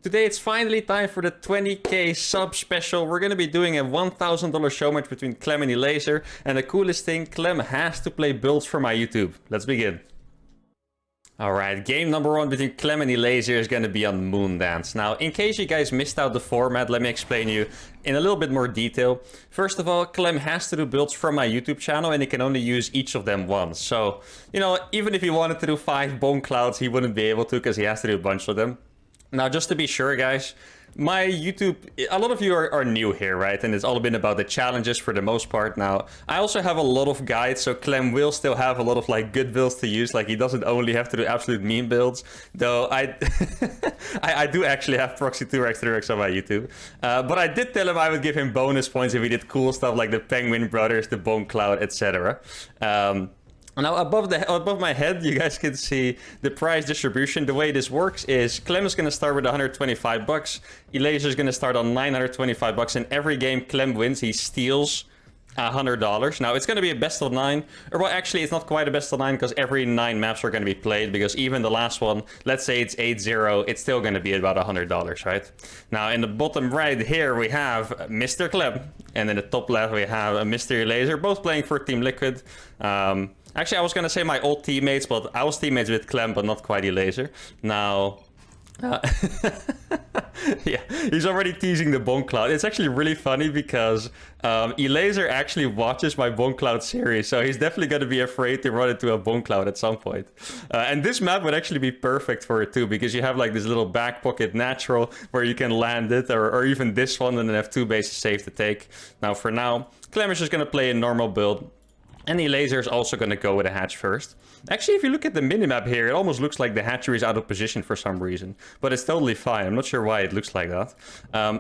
Today it's finally time for the 20k sub special. We're gonna be doing a $1,000 show match between Clem and Laser, and the coolest thing, Clem has to play builds for my YouTube. Let's begin. Alright, game number 1 between Clem and Laser is going to be on Moondance. Now, in case you guys missed out the format, let me explain you in a little bit more detail. First of all, Clem has to do builds from my YouTube channel, and he can only use each of them once. So, you know, even if he wanted to do 5 bone clouds, he wouldn't be able to because he has to do a bunch of them. Now, just to be sure, guys, my YouTube, a lot of you are new here, right? And it's all been about the challenges for the most part. Now, I also have a lot of guides, so Clem will still have a lot of like good builds to use. Like, he doesn't only have to do absolute meme builds, though I I do actually have proxy 2x 3x on my YouTube. But I did tell him I would give him bonus points if he did cool stuff like the Penguin Brothers, the Bone Cloud, etc. Now, above my head, you guys can see the price distribution. The way this works is Clem is going to start with 125 bucks. Laser is going to start on 925 bucks. And every game Clem wins, he steals $100. Now, it's going to be a best of 9. Or, well, actually, it's not quite a best of 9 because every 9 maps are going to be played. Because even the last one, let's say it's 8-0, it's still going to be about $100, right? Now, in the bottom right here, we have Mr. Clem. And in the top left, we have Mr. Laser, both playing for Team Liquid. Actually, I was going to say my old teammates, but I was teammates with Clem, but not quite Laser. Now, yeah, he's already teasing the Bone Cloud. It's actually really funny because Laser actually watches my Bone Cloud series, so he's definitely going to be afraid to run into a Bone Cloud at some point. And this map would actually be perfect for it too, because you have like this little back pocket natural where you can land it, or even this one, and then have 2 bases safe to take. Now, for now, Clem is just going to play a normal build. And Laser is also going to go with a hatch first. Actually, if you look at the minimap here, it almost looks like the hatchery is out of position for some reason. But it's totally fine. I'm not sure why it looks like that.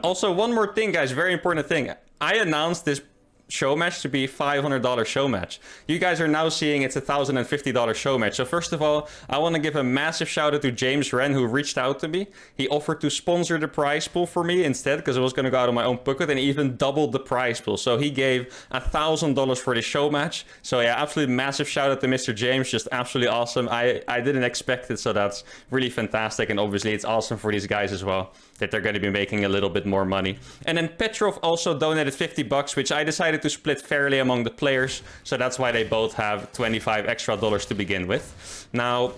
Also, one more thing, guys. Very important thing. I announced this show match to be $500 show match. You guys are now seeing it's a $1,050 show match. So first of all, I want to give a massive shout out to James Wren, who reached out to me. He offered to sponsor the prize pool for me instead, because it was going to go out of my own pocket, and he even doubled the prize pool. So he gave $1,000 for the show match. So yeah, absolutely massive shout out to Mr. James. Just absolutely awesome. I didn't expect it, so that's really fantastic. And obviously it's awesome for these guys as well, that they're going to be making a little bit more money. And then Petrov also donated 50 bucks, which I decided to split fairly among the players. So that's why they both have 25 extra dollars to begin with. Now,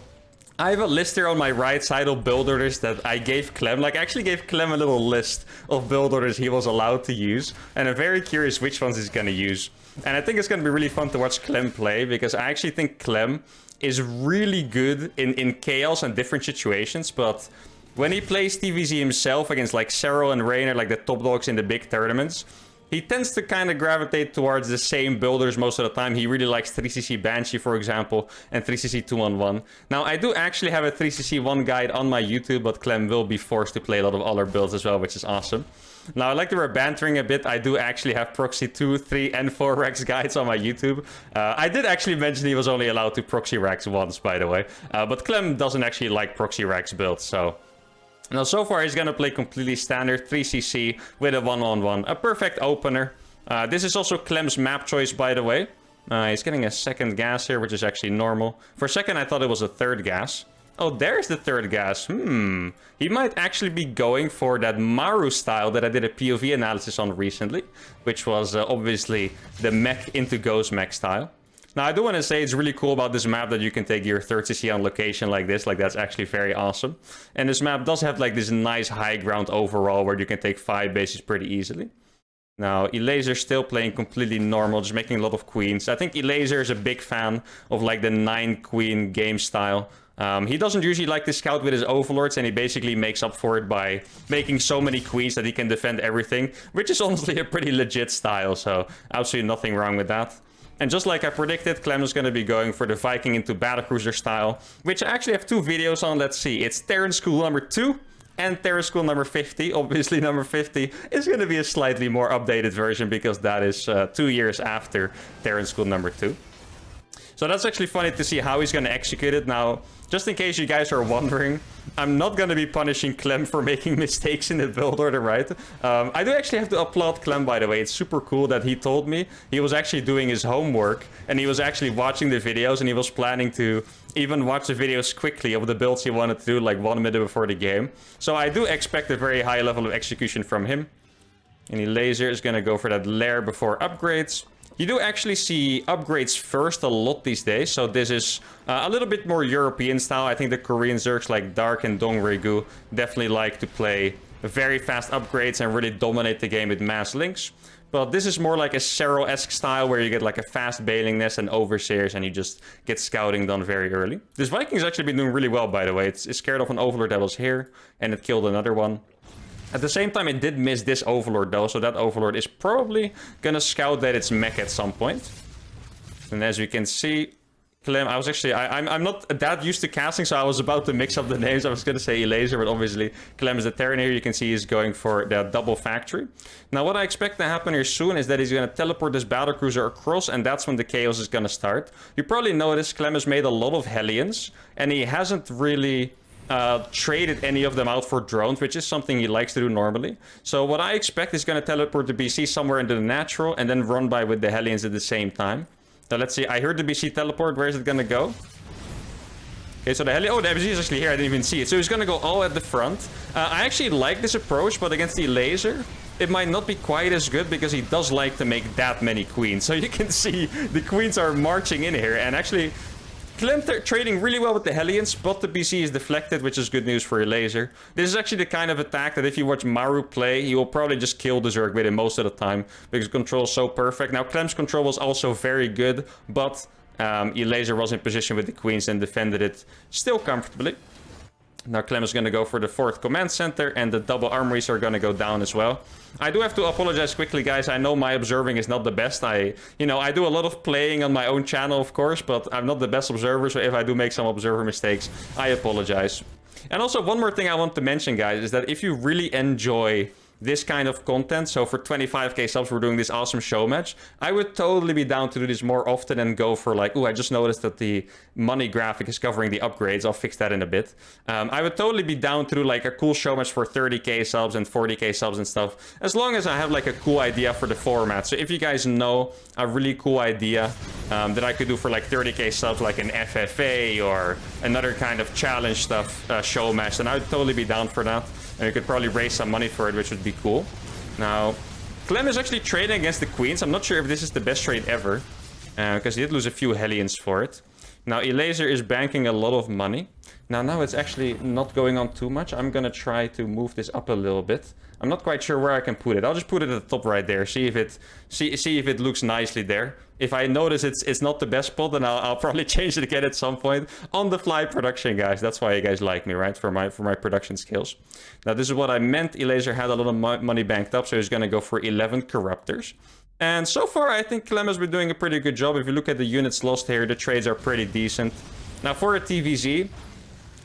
I have a list here on my right side of build orders that I gave Clem. Like, I actually gave Clem a little list of build orders he was allowed to use. And I'm very curious which ones he's going to use. And I think it's going to be really fun to watch Clem play, because I actually think Clem is really good in chaos and different situations. But when he plays TVZ himself against like Serral and Rainer, like the top dogs in the big tournaments, he tends to kind of gravitate towards the same builders most of the time. He really likes 3cc Banshee, for example, and 3cc 2-on-1. Now, I do actually have a 3cc 1 guide on my YouTube, but Clem will be forced to play a lot of other builds as well, which is awesome. Now, I like that we're bantering a bit. I do actually have proxy 2, 3, and 4 Rex guides on my YouTube. I did actually mention he was only allowed to proxy Rex once, by the way. But Clem doesn't actually like proxy Rex builds, so... Now, so far, he's going to play completely standard 3cc with a 1-on-1. A perfect opener. This is also Clem's map choice, by the way. He's getting a second gas here, which is actually normal. For a second, I thought it was a third gas. Oh, there's the third gas. He might actually be going for that Maru style that I did a POV analysis on recently, which was obviously the mech into ghost mech style. Now, I do want to say it's really cool about this map that you can take your 3cc on location like this. Like, that's actually very awesome. And this map does have, like, this nice high ground overall where you can take 5 bases pretty easily. Now, Laser still playing completely normal, just making a lot of queens. I think Laser is a big fan of, like, the 9-queen game style. He doesn't usually like to scout with his overlords, and he basically makes up for it by making so many queens that he can defend everything, which is honestly a pretty legit style, so absolutely nothing wrong with that. And just like I predicted, Clem is going to be going for the Viking into Battlecruiser style, which I actually have 2 videos on. Let's see. It's Terran School number 2 and Terran School number 50. Obviously, number 50 is going to be a slightly more updated version because that is 2 years after Terran School number 2. So that's actually funny to see how he's going to execute it. Now, just in case you guys are wondering, I'm not going to be punishing Clem for making mistakes in the build order, right? I do actually have to applaud Clem, by the way. It's super cool that he told me he was actually doing his homework and he was actually watching the videos and he was planning to even watch the videos quickly of the builds he wanted to do like 1 minute before the game. So I do expect a very high level of execution from him. And Laser is going to go for that lair before upgrades. You do actually see upgrades first a lot these days. So this is a little bit more European style. I think the Korean Zergs like Dark and Dongrigu definitely like to play very fast upgrades and really dominate the game with mass links. But this is more like a Serral-esque style where you get like a fast Bailing Nest and Overseers and you just get scouting done very early. This Viking's actually been doing really well, by the way. It's scared of an Overlord that was here and it killed another one. At the same time, it did miss this Overlord though, so that Overlord is probably gonna scout that it's mech at some point. And as you can see, Clem, I'm not that used to casting, so I was about to mix up the names. I was gonna say Laser, but obviously Clem is the Terran here. You can see he's going for the double factory. Now what I expect to happen here soon is that he's gonna teleport this battlecruiser across, and that's when the chaos is gonna start. You probably noticed Clem has made a lot of Hellions, and he hasn't really traded any of them out for drones, which is something he likes to do normally. So what I expect is going to teleport the BC somewhere into the natural and then run by with the Hellions at the same time. So let's see. I heard the BC teleport. Where is it going to go? Okay, so the Hellion... Oh, the BC is actually here. I didn't even see it. So he's going to go all at the front. I actually like this approach, but against the Laser, it might not be quite as good because he does like to make that many queens. So you can see the queens are marching in here. And actually... Clem trading really well with the Hellions, but the BC is deflected, which is good news for your Laser. This is actually the kind of attack that if you watch Maru play, he will probably just kill the Zerg with it most of the time, because control is so perfect. Now, Clem's control was also very good, but your Laser was in position with the Queens and defended it still comfortably. Now Clem is going to go for the 4th command center, and the double armories are going to go down as well. I do have to apologize quickly, guys. I know my observing is not the best. I do a lot of playing on my own channel, of course, but I'm not the best observer, so if I do make some observer mistakes, I apologize. And also, one more thing I want to mention, guys, is that if you really enjoy this kind of content, so for 25k subs we're doing this awesome show match, I would totally be down to do this more often and go for like, oh, I just noticed that the money graphic is covering the upgrades. I'll fix that in a bit. I would totally be down to do like a cool show match for 30k subs and 40k subs and stuff, as long as I have like a cool idea for the format. So if you guys know a really cool idea that I could do for like 30k subs, like an FFA or another kind of challenge stuff show match, then I would totally be down for that. And you could probably raise some money for it, which would be cool. Now, Clem is actually trading against the Queens. I'm not sure if this is the best trade ever, because he did lose a few Hellions for it. Now, Laser is banking a lot of money. Now it's actually not going on too much. I'm going to try to move this up a little bit. I'm not quite sure where I can put it. I'll just put it at the top right there. See if it looks nicely there. If I notice it's not the best spot, then I'll probably change it again at some point. On the fly production, guys. That's why you guys like me, right? For my production skills. Now, this is what I meant. Laser had a lot of money banked up, so he's going to go for 11 Corruptors. And so far, I think Clem has been doing a pretty good job. If you look at the units lost here, the trades are pretty decent. Now, for a TVZ,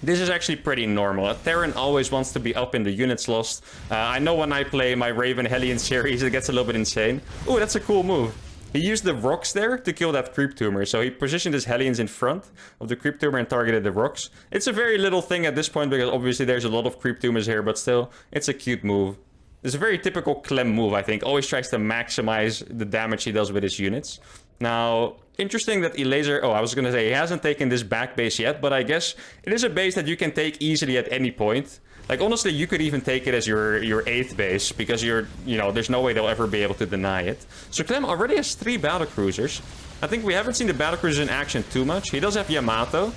this is actually pretty normal. A Terran always wants to be up in the units lost. I know when I play my Raven Hellion series, it gets a little bit insane. Oh, that's a cool move. He used the rocks there to kill that creep tumor. So he positioned his Hellions in front of the creep tumor and targeted the rocks. It's a very little thing at this point because obviously there's a lot of creep tumors here, but still, it's a cute move. It's a very typical Clem move, I think. Always tries to maximize the damage he does with his units. Now, interesting that Laser... Oh, I was going to say, he hasn't taken this back base yet, but I guess it is a base that you can take easily at any point. Like, honestly, you could even take it as your 8th base, because there's no way they'll ever be able to deny it. So Clem already has 3 battlecruisers. I think we haven't seen the battlecruisers in action too much. He does have Yamato.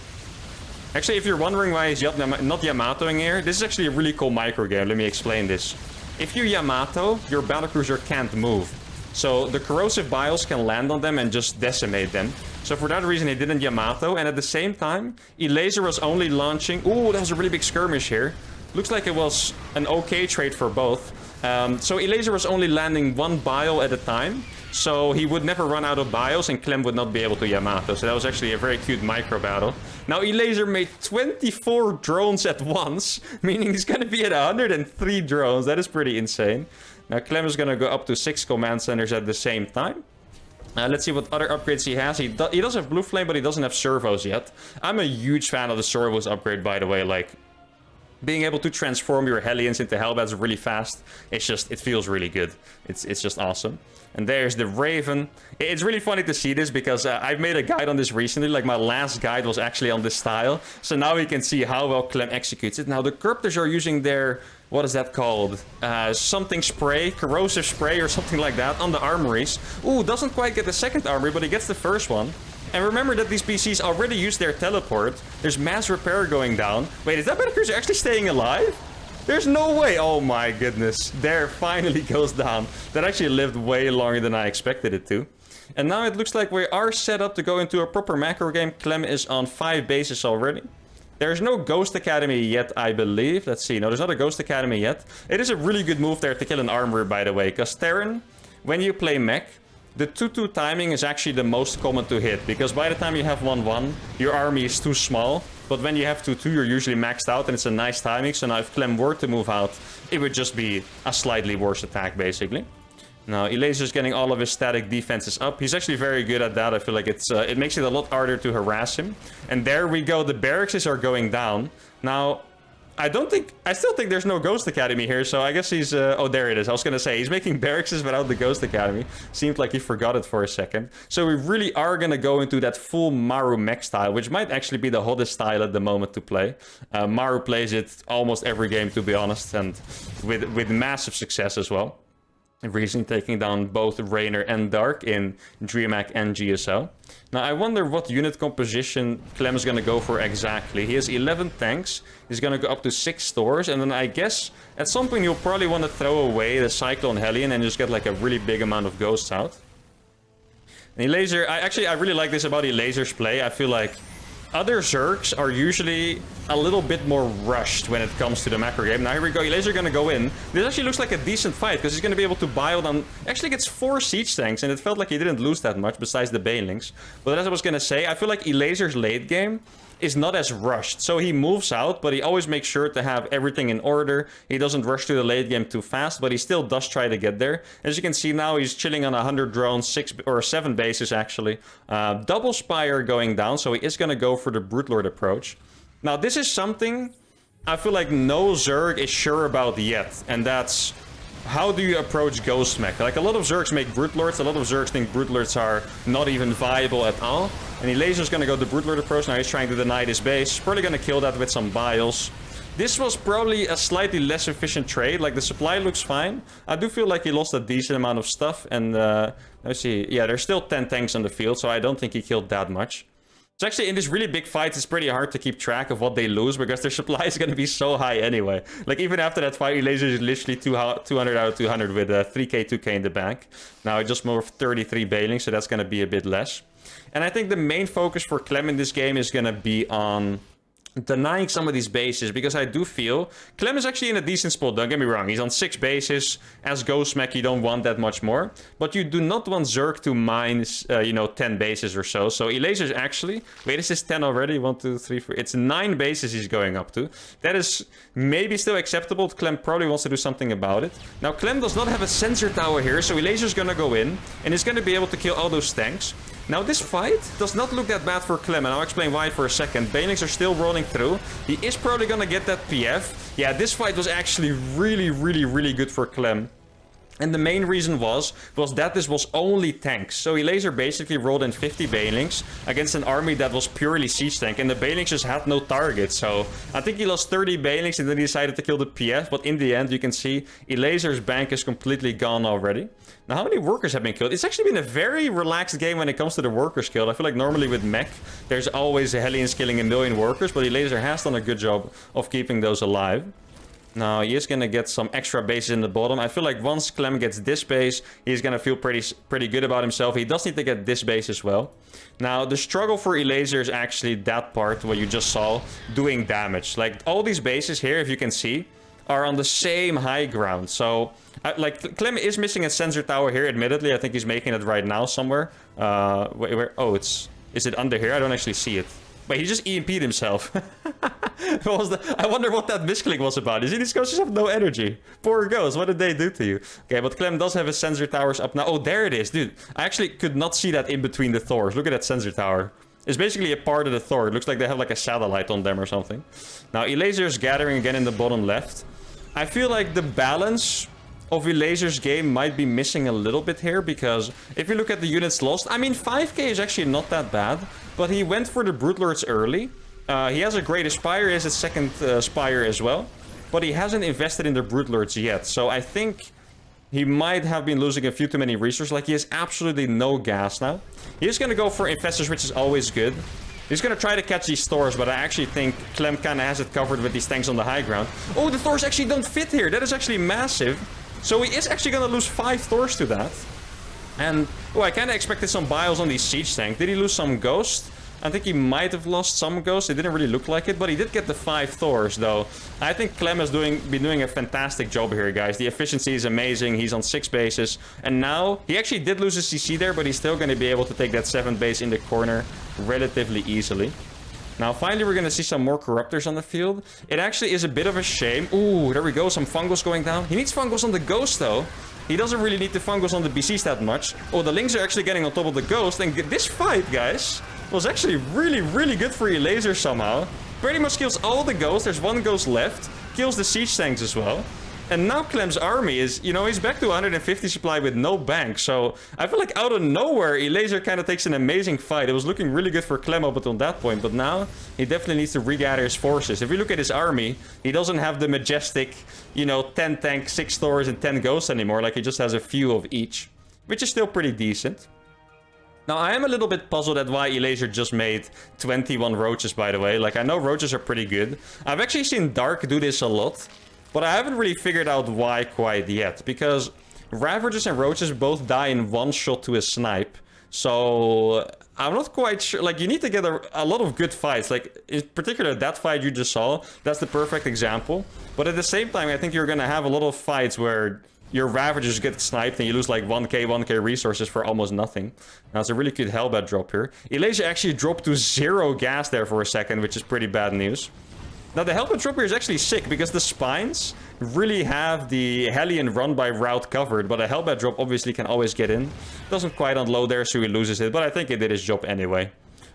Actually, if you're wondering why he's not Yamatoing here, this is actually a really cool micro game. Let me explain this. If you Yamato, your battlecruiser can't move. So the corrosive biles can land on them and just decimate them. So for that reason, he didn't Yamato. And at the same time, Laser was only launching... Ooh, that was a really big skirmish here. Looks like it was an okay trade for both. So Laser was only landing 1 bile at a time. So he would never run out of biles and Clem would not be able to Yamato. So that was actually a very cute micro battle. Now Laser made 24 drones at once, meaning he's going to be at 103 drones. That is pretty insane. Now Clem is going to go up to 6 command centers at the same time. Let's see what other upgrades he has. He does have Blue Flame, but he doesn't have servos yet. I'm a huge fan of the servos upgrade, by the way. Like, being able to transform your Hellions into Hellbats really fast, it feels really good. It's just awesome. And there's the Raven. It's really funny to see this because I've made a guide on this recently. Like my last guide was actually on this style. So now we can see how well Clem executes it. Now the Corruptors are using their, what is that called? Something spray, corrosive spray or something like that on the armories. Ooh, doesn't quite get the second armory, but he gets the first one. And remember that these PCs already use their teleport. There's mass repair going down. Wait, is that Battlecruiser actually staying alive? There's no way. Oh my goodness. There finally goes down. That actually lived way longer than I expected it to. And now it looks like we are set up to go into a proper macro game. Clem is on 5 bases already. There's no Ghost Academy yet, I believe. Let's see. No, there's not a Ghost Academy yet. It is a really good move there to kill an armorer, by the way. Because Terran, when you play mech, the 2-2 timing is actually the most common to hit, because by the time you have 1-1, your army is too small. But when you have 2-2, you're usually maxed out, and it's a nice timing. So now if Clem were to move out, it would just be a slightly worse attack, basically. Now, Elazer's getting all of his static defenses up. He's actually very good at that. I feel like it makes it a lot harder to harass him. And there we go. The barracks are going down. Now, I still think there's no Ghost Academy here, so I guess he's... oh, there it is. I was gonna say, he's making barracks without the Ghost Academy. Seemed like he forgot it for a second. So we really are gonna go into that full Maru mech style, which might actually be the hottest style at the moment to play. Maru plays it almost every game, to be honest, and with massive success as well. Recently taking down both Raynor and Dark in DreamHack and GSO. Now, I wonder what unit composition Clem is going to go for exactly. He has 11 tanks. He's going to go up to 6 stores. And then I guess at some point he'll probably want to throw away the Cyclone Hellion and just get like a really big amount of ghosts out. And Elazer, I really like this about Elazer's play. I feel like other Zergs are usually a little bit more rushed when it comes to the macro game. Now here we go, Elazer gonna go in. This actually looks like a decent fight, because he's gonna be able to buy down... Actually gets 4 siege tanks, and it felt like he didn't lose that much, besides the Banelings. But as I was gonna say, I feel like Elazer's late game is not as rushed. So he moves out, but he always makes sure to have everything in order. He doesn't rush to the late game too fast, but he still does try to get there. As you can see now, he's chilling on 100 drones, 6 or 7 bases actually. Double Spire going down, so he is going to go for the Brute Lord approach. Now, this is something I feel like no Zerg is sure about yet, and that's... How do you approach Ghost Mech? Like, a lot of Zergs make Brute Lords, a lot of Zergs think Brute Lords are not even viable at all. And Elazer's gonna go the Brute Lord approach. Now he's trying to deny this base. Probably gonna kill that with some Biles. This was probably a slightly less efficient trade. Like, the supply looks fine. I do feel like he lost a decent amount of stuff. And, let's see. Yeah, there's still 10 tanks on the field, so I don't think he killed that much. So actually, in this really big fight, it's pretty hard to keep track of what they lose, because their supply is going to be so high anyway. Like, even after that fight, Elazer is literally 200 out of 200 with 3k, 2k in the bank. Now, I just moved 33 Bailings, so that's going to be a bit less. And I think the main focus for Clem in this game is going to be on denying some of these bases, because I do feel Clem is actually in a decent spot. Don't get me wrong, he's on 6 bases. As Ghost Mech, you don't want that much more, but you do not want Zerg to mine 10 bases or so. So Elazer's actually, wait, is this 10 already? 1, 2, 3, 4, it's 9 bases he's going up to. That is maybe still acceptable. Clem probably wants to do something about it. Now, Clem does not have a sensor tower here, so Elazer's gonna go in and he's gonna be able to kill all those tanks. Now, this fight does not look that bad for Clem, and I'll explain why for a second. Banelings are still rolling through. He is probably gonna get that PF. Yeah, this fight was actually really good for Clem. And the main reason was that this was only tanks. So Elazer basically rolled in 50 Banelings against an army that was purely siege tank. And the Banelings just had no target. So I think he lost 30 Banelings and then he decided to kill the PF. But in the end, you can see Elazer's bank is completely gone already. Now, how many workers have been killed? It's actually been a very relaxed game when it comes to the workers killed. I feel like normally with mech, there's always Hellions killing a million workers. But Elazer has done a good job of keeping those alive. Now, he is going to get some extra bases in the bottom. I feel like once Clem gets this base, he's going to feel pretty good about himself. He does need to get this base as well. Now, the struggle for Elazer is actually that part where you just saw doing damage. Like, all these bases here, if you can see, are on the same high ground. So, like, Clem is missing a sensor tower here, admittedly. I think he's making it right now somewhere. Where? Oh, is it under here? I don't actually see it. Wait, he just EMP'd himself. I wonder what that misclick was about. You see, these ghosts just have no energy. Poor ghosts, what did they do to you? Okay, but Clem does have his sensor towers up now. Oh, there it is, dude. I actually could not see that in between the Thors. Look at that sensor tower. It's basically a part of the Thor. It looks like they have like a satellite on them or something. Now, Elazer's gathering again in the bottom left. I feel like the balance of Elazer's game might be missing a little bit here, because if you look at the units lost, I mean, 5k is actually not that bad, but he went for the Brood Lords early. He has a great Aspire, he has a second Spire as well, but he hasn't invested in the Brood Lords yet, so I think he might have been losing a few too many resources. Like, he has absolutely no gas now. He's gonna go for Infestors, which is always good. He's gonna try to catch these Thors, but I actually think Clem kinda has it covered with these tanks on the high ground. Oh, the Thors actually don't fit here. That is actually massive. So he is actually gonna lose 5 Thors to that. And, oh, I kinda expected some bios on these siege tank. Did he lose some Ghost? I think he might have lost some Ghosts. It didn't really look like it, but he did get the 5 Thors, though. I think Clem has been doing a fantastic job here, guys. The efficiency is amazing. He's on 6 bases. And now, he actually did lose his CC there, but he's still going to be able to take that 7th base in the corner relatively easily. Now, finally, we're going to see some more Corruptors on the field. It actually is a bit of a shame. Ooh, there we go. Some Fungos going down. He needs Fungos on the Ghost, though. He doesn't really need the Fungos on the BCs that much. Oh, the Lings are actually getting on top of the Ghost. And this fight, guys, was actually really, really good for Elazer somehow. Pretty much kills all the Ghosts. There's 1 Ghost left. Kills the siege tanks as well. And now Clem's army is, you know, he's back to 150 supply with no bank. So I feel like out of nowhere, Elazer kind of takes an amazing fight. It was looking really good for Clem up until that point. But now he definitely needs to regather his forces. If you look at his army, he doesn't have the majestic, you know, 10 tanks, 6 Thors, and 10 Ghosts anymore. Like, he just has a few of each, which is still pretty decent. Now, I am a little bit puzzled at why Elazer just made 21 Roaches, by the way. Like, I know Roaches are pretty good. I've actually seen Dark do this a lot, but I haven't really figured out why quite yet. Because Ravagers and Roaches both die in 1 shot to a snipe. So I'm not quite sure. Like, you need to get a lot of good fights. Like, in particular, that fight you just saw, that's the perfect example. But at the same time, I think you're going to have a lot of fights where your Ravagers get sniped and you lose like 1k resources for almost nothing. Now, it's a really good Hellbat drop here. Elazer actually dropped to 0 gas there for a second, which is pretty bad news. Now, the Hellbat drop here is actually sick, because the Spines really have the Hellion run by route covered, but a Hellbat drop obviously can always get in. Doesn't quite unload there, so he loses it, but I think it did his job anyway.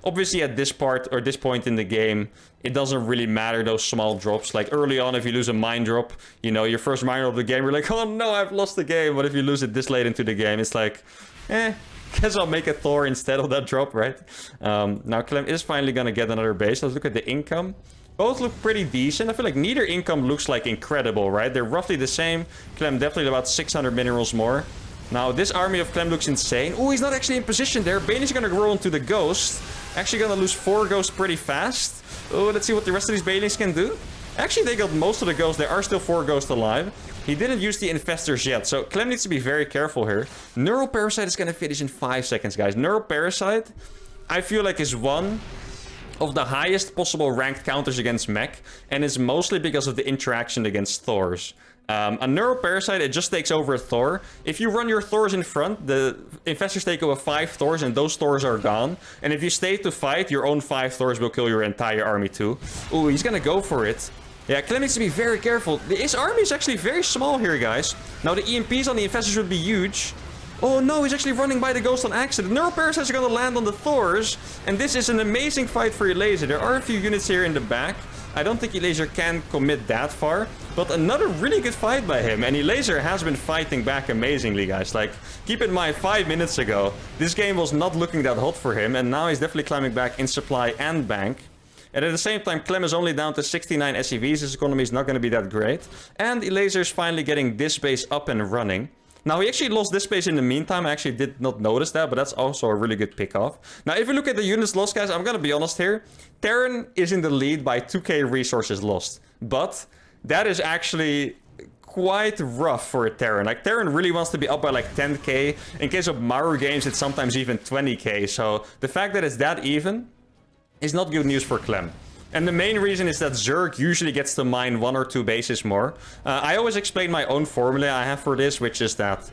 Obviously, at this part, or this point in the game, it doesn't really matter, those small drops. Like, early on, if you lose a mine drop, you know, your first mine drop of the game, you're like, oh no, I've lost the game. But if you lose it this late into the game, it's like, guess I'll make a Thor instead of that drop, right? Now, Clem is finally gonna get another base. Let's look at the income. Both look pretty decent. I feel like neither income looks like incredible, right? They're roughly the same. Clem definitely about 600 minerals more. Now, this army of Clem looks insane. Oh, he's not actually in position there. Bane's gonna grow into the Ghost. Actually gonna lose 4 Ghosts pretty fast. Oh, let's see what the rest of these Banelings can do. Actually, they got most of the Ghosts. There are still 4 Ghosts alive. He didn't use the Infestors yet, so Clem needs to be very careful here. Neural Parasite is gonna finish in 5 seconds, guys. Neural Parasite, I feel like, is one of the highest possible ranked counters against mech, and it's mostly because of the interaction against Thors. A Neural Parasite, it just takes over a Thor. If you run your Thors in front, the Infestors take over 5 Thors, and those Thors are gone. And if you stay to fight, your own 5 Thors will kill your entire army too. Ooh, he's gonna go for it. Yeah, Clem needs to be very careful. His army is actually very small here, guys. Now, the EMPs on the Infestors would be huge. Oh no, he's actually running by the Ghost on accident. Neural Parasites are gonna land on the Thors, and this is an amazing fight for Elazer. There are a few units here in the back. I don't think Elazer can commit that far, but another really good fight by him. And Elazer has been fighting back amazingly, guys. Like, keep in mind, 5 minutes ago, this game was not looking that hot for him, and now he's definitely climbing back in supply and bank. And at the same time, Clem is only down to 69 SCVs. His economy is not going to be that great. And Elazer is finally getting this base up and running. Now, he actually lost this base in the meantime. I actually did not notice that, but that's also a really good pick-off. Now, if you look at the units lost, guys, I'm going to be honest here. Terran is in the lead by 2k resources lost. But that is actually quite rough for a Terran. Like, Terran really wants to be up by like 10k. In case of Maru games, it's sometimes even 20k. So the fact that it's that even is not good news for Clem. And the main reason is that Zerg usually gets to mine 1 or 2 bases more. I always explain my own formula I have for this, which is that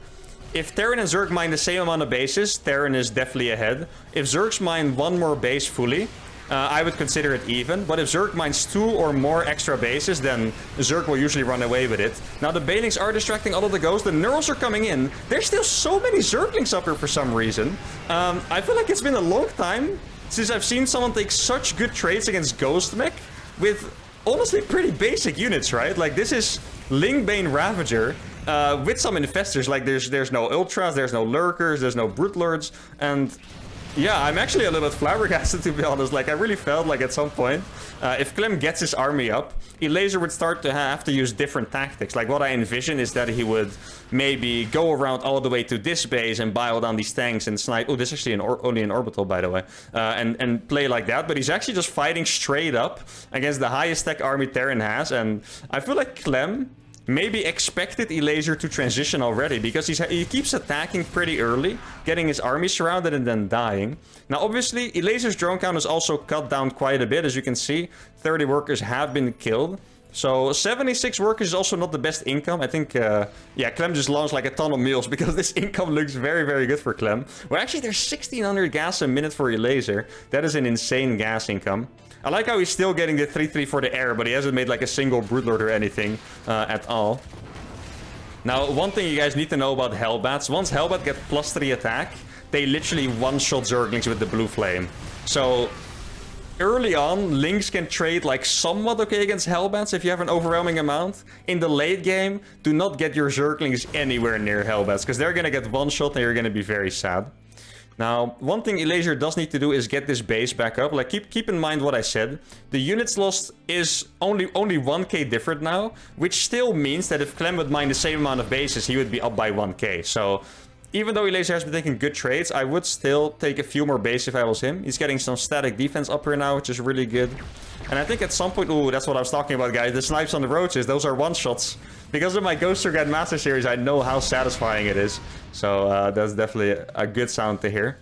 if Terran and Zerg mine the same amount of bases, Terran is definitely ahead. If Zergs mine 1 more base fully, I would consider it even. But if Zerg mines 2 or more extra bases, then Zerg will usually run away with it. Now, the Banelings are distracting all of the Ghosts. The Neurals are coming in. There's still so many Zerglings up here for some reason. I feel like it's been a long time since I've seen someone take such good trades against Ghost Mech with honestly pretty basic units, right? Like, this is Lingbane Ravager with some infestors. Like, there's no Ultras, there's no Lurkers, there's no Brute Lords, and yeah, I'm actually a little bit flabbergasted, to be honest. Like, I really felt like at some point, if Clem gets his army up, Elazer would start to have to use different tactics. Like, what I envision is that he would maybe go around all the way to this base and bile down these tanks and snipe. Oh, this is actually only an orbital, by the way. And play like that. But he's actually just fighting straight up against the highest tech army Terran has. And I feel like Clem maybe expected Elazer to transition already, because he keeps attacking pretty early, getting his army surrounded and then dying. Now, obviously, Elazer's drone count is also cut down quite a bit. As you can see, 30 workers have been killed. So 76 workers is also not the best income. I think, yeah, Clem just launched like a ton of meals because this income looks very, very good for Clem. Well, actually, there's 1600 gas a minute for Elazer. That is an insane gas income. I like how he's still getting the 3-3 for the air, but he hasn't made like a single Broodlord or anything at all. Now, one thing you guys need to know about Hellbats. Once Hellbat get +3 attack, they literally one-shot Zerglings with the blue flame. So, early on, Lynx can trade like somewhat okay against Hellbats if you have an overwhelming amount. In the late game, do not get your Zerglings anywhere near Hellbats, because they're gonna get one-shot and you're gonna be very sad. Now, one thing Elazer does need to do is get this base back up. Like, keep in mind what I said. The units lost is only 1k different now, which still means that if Clem would mine the same amount of bases, he would be up by 1k. So, even though Elazer has been taking good trades, I would still take a few more bases if I was him. He's getting some static defense up here now, which is really good. And I think at some point... Ooh, that's what I was talking about, guys. The snipes on the roaches, those are one-shots. Because of my Ghost Surgat Master Series, I know how satisfying it is. So that's definitely a good sound to hear.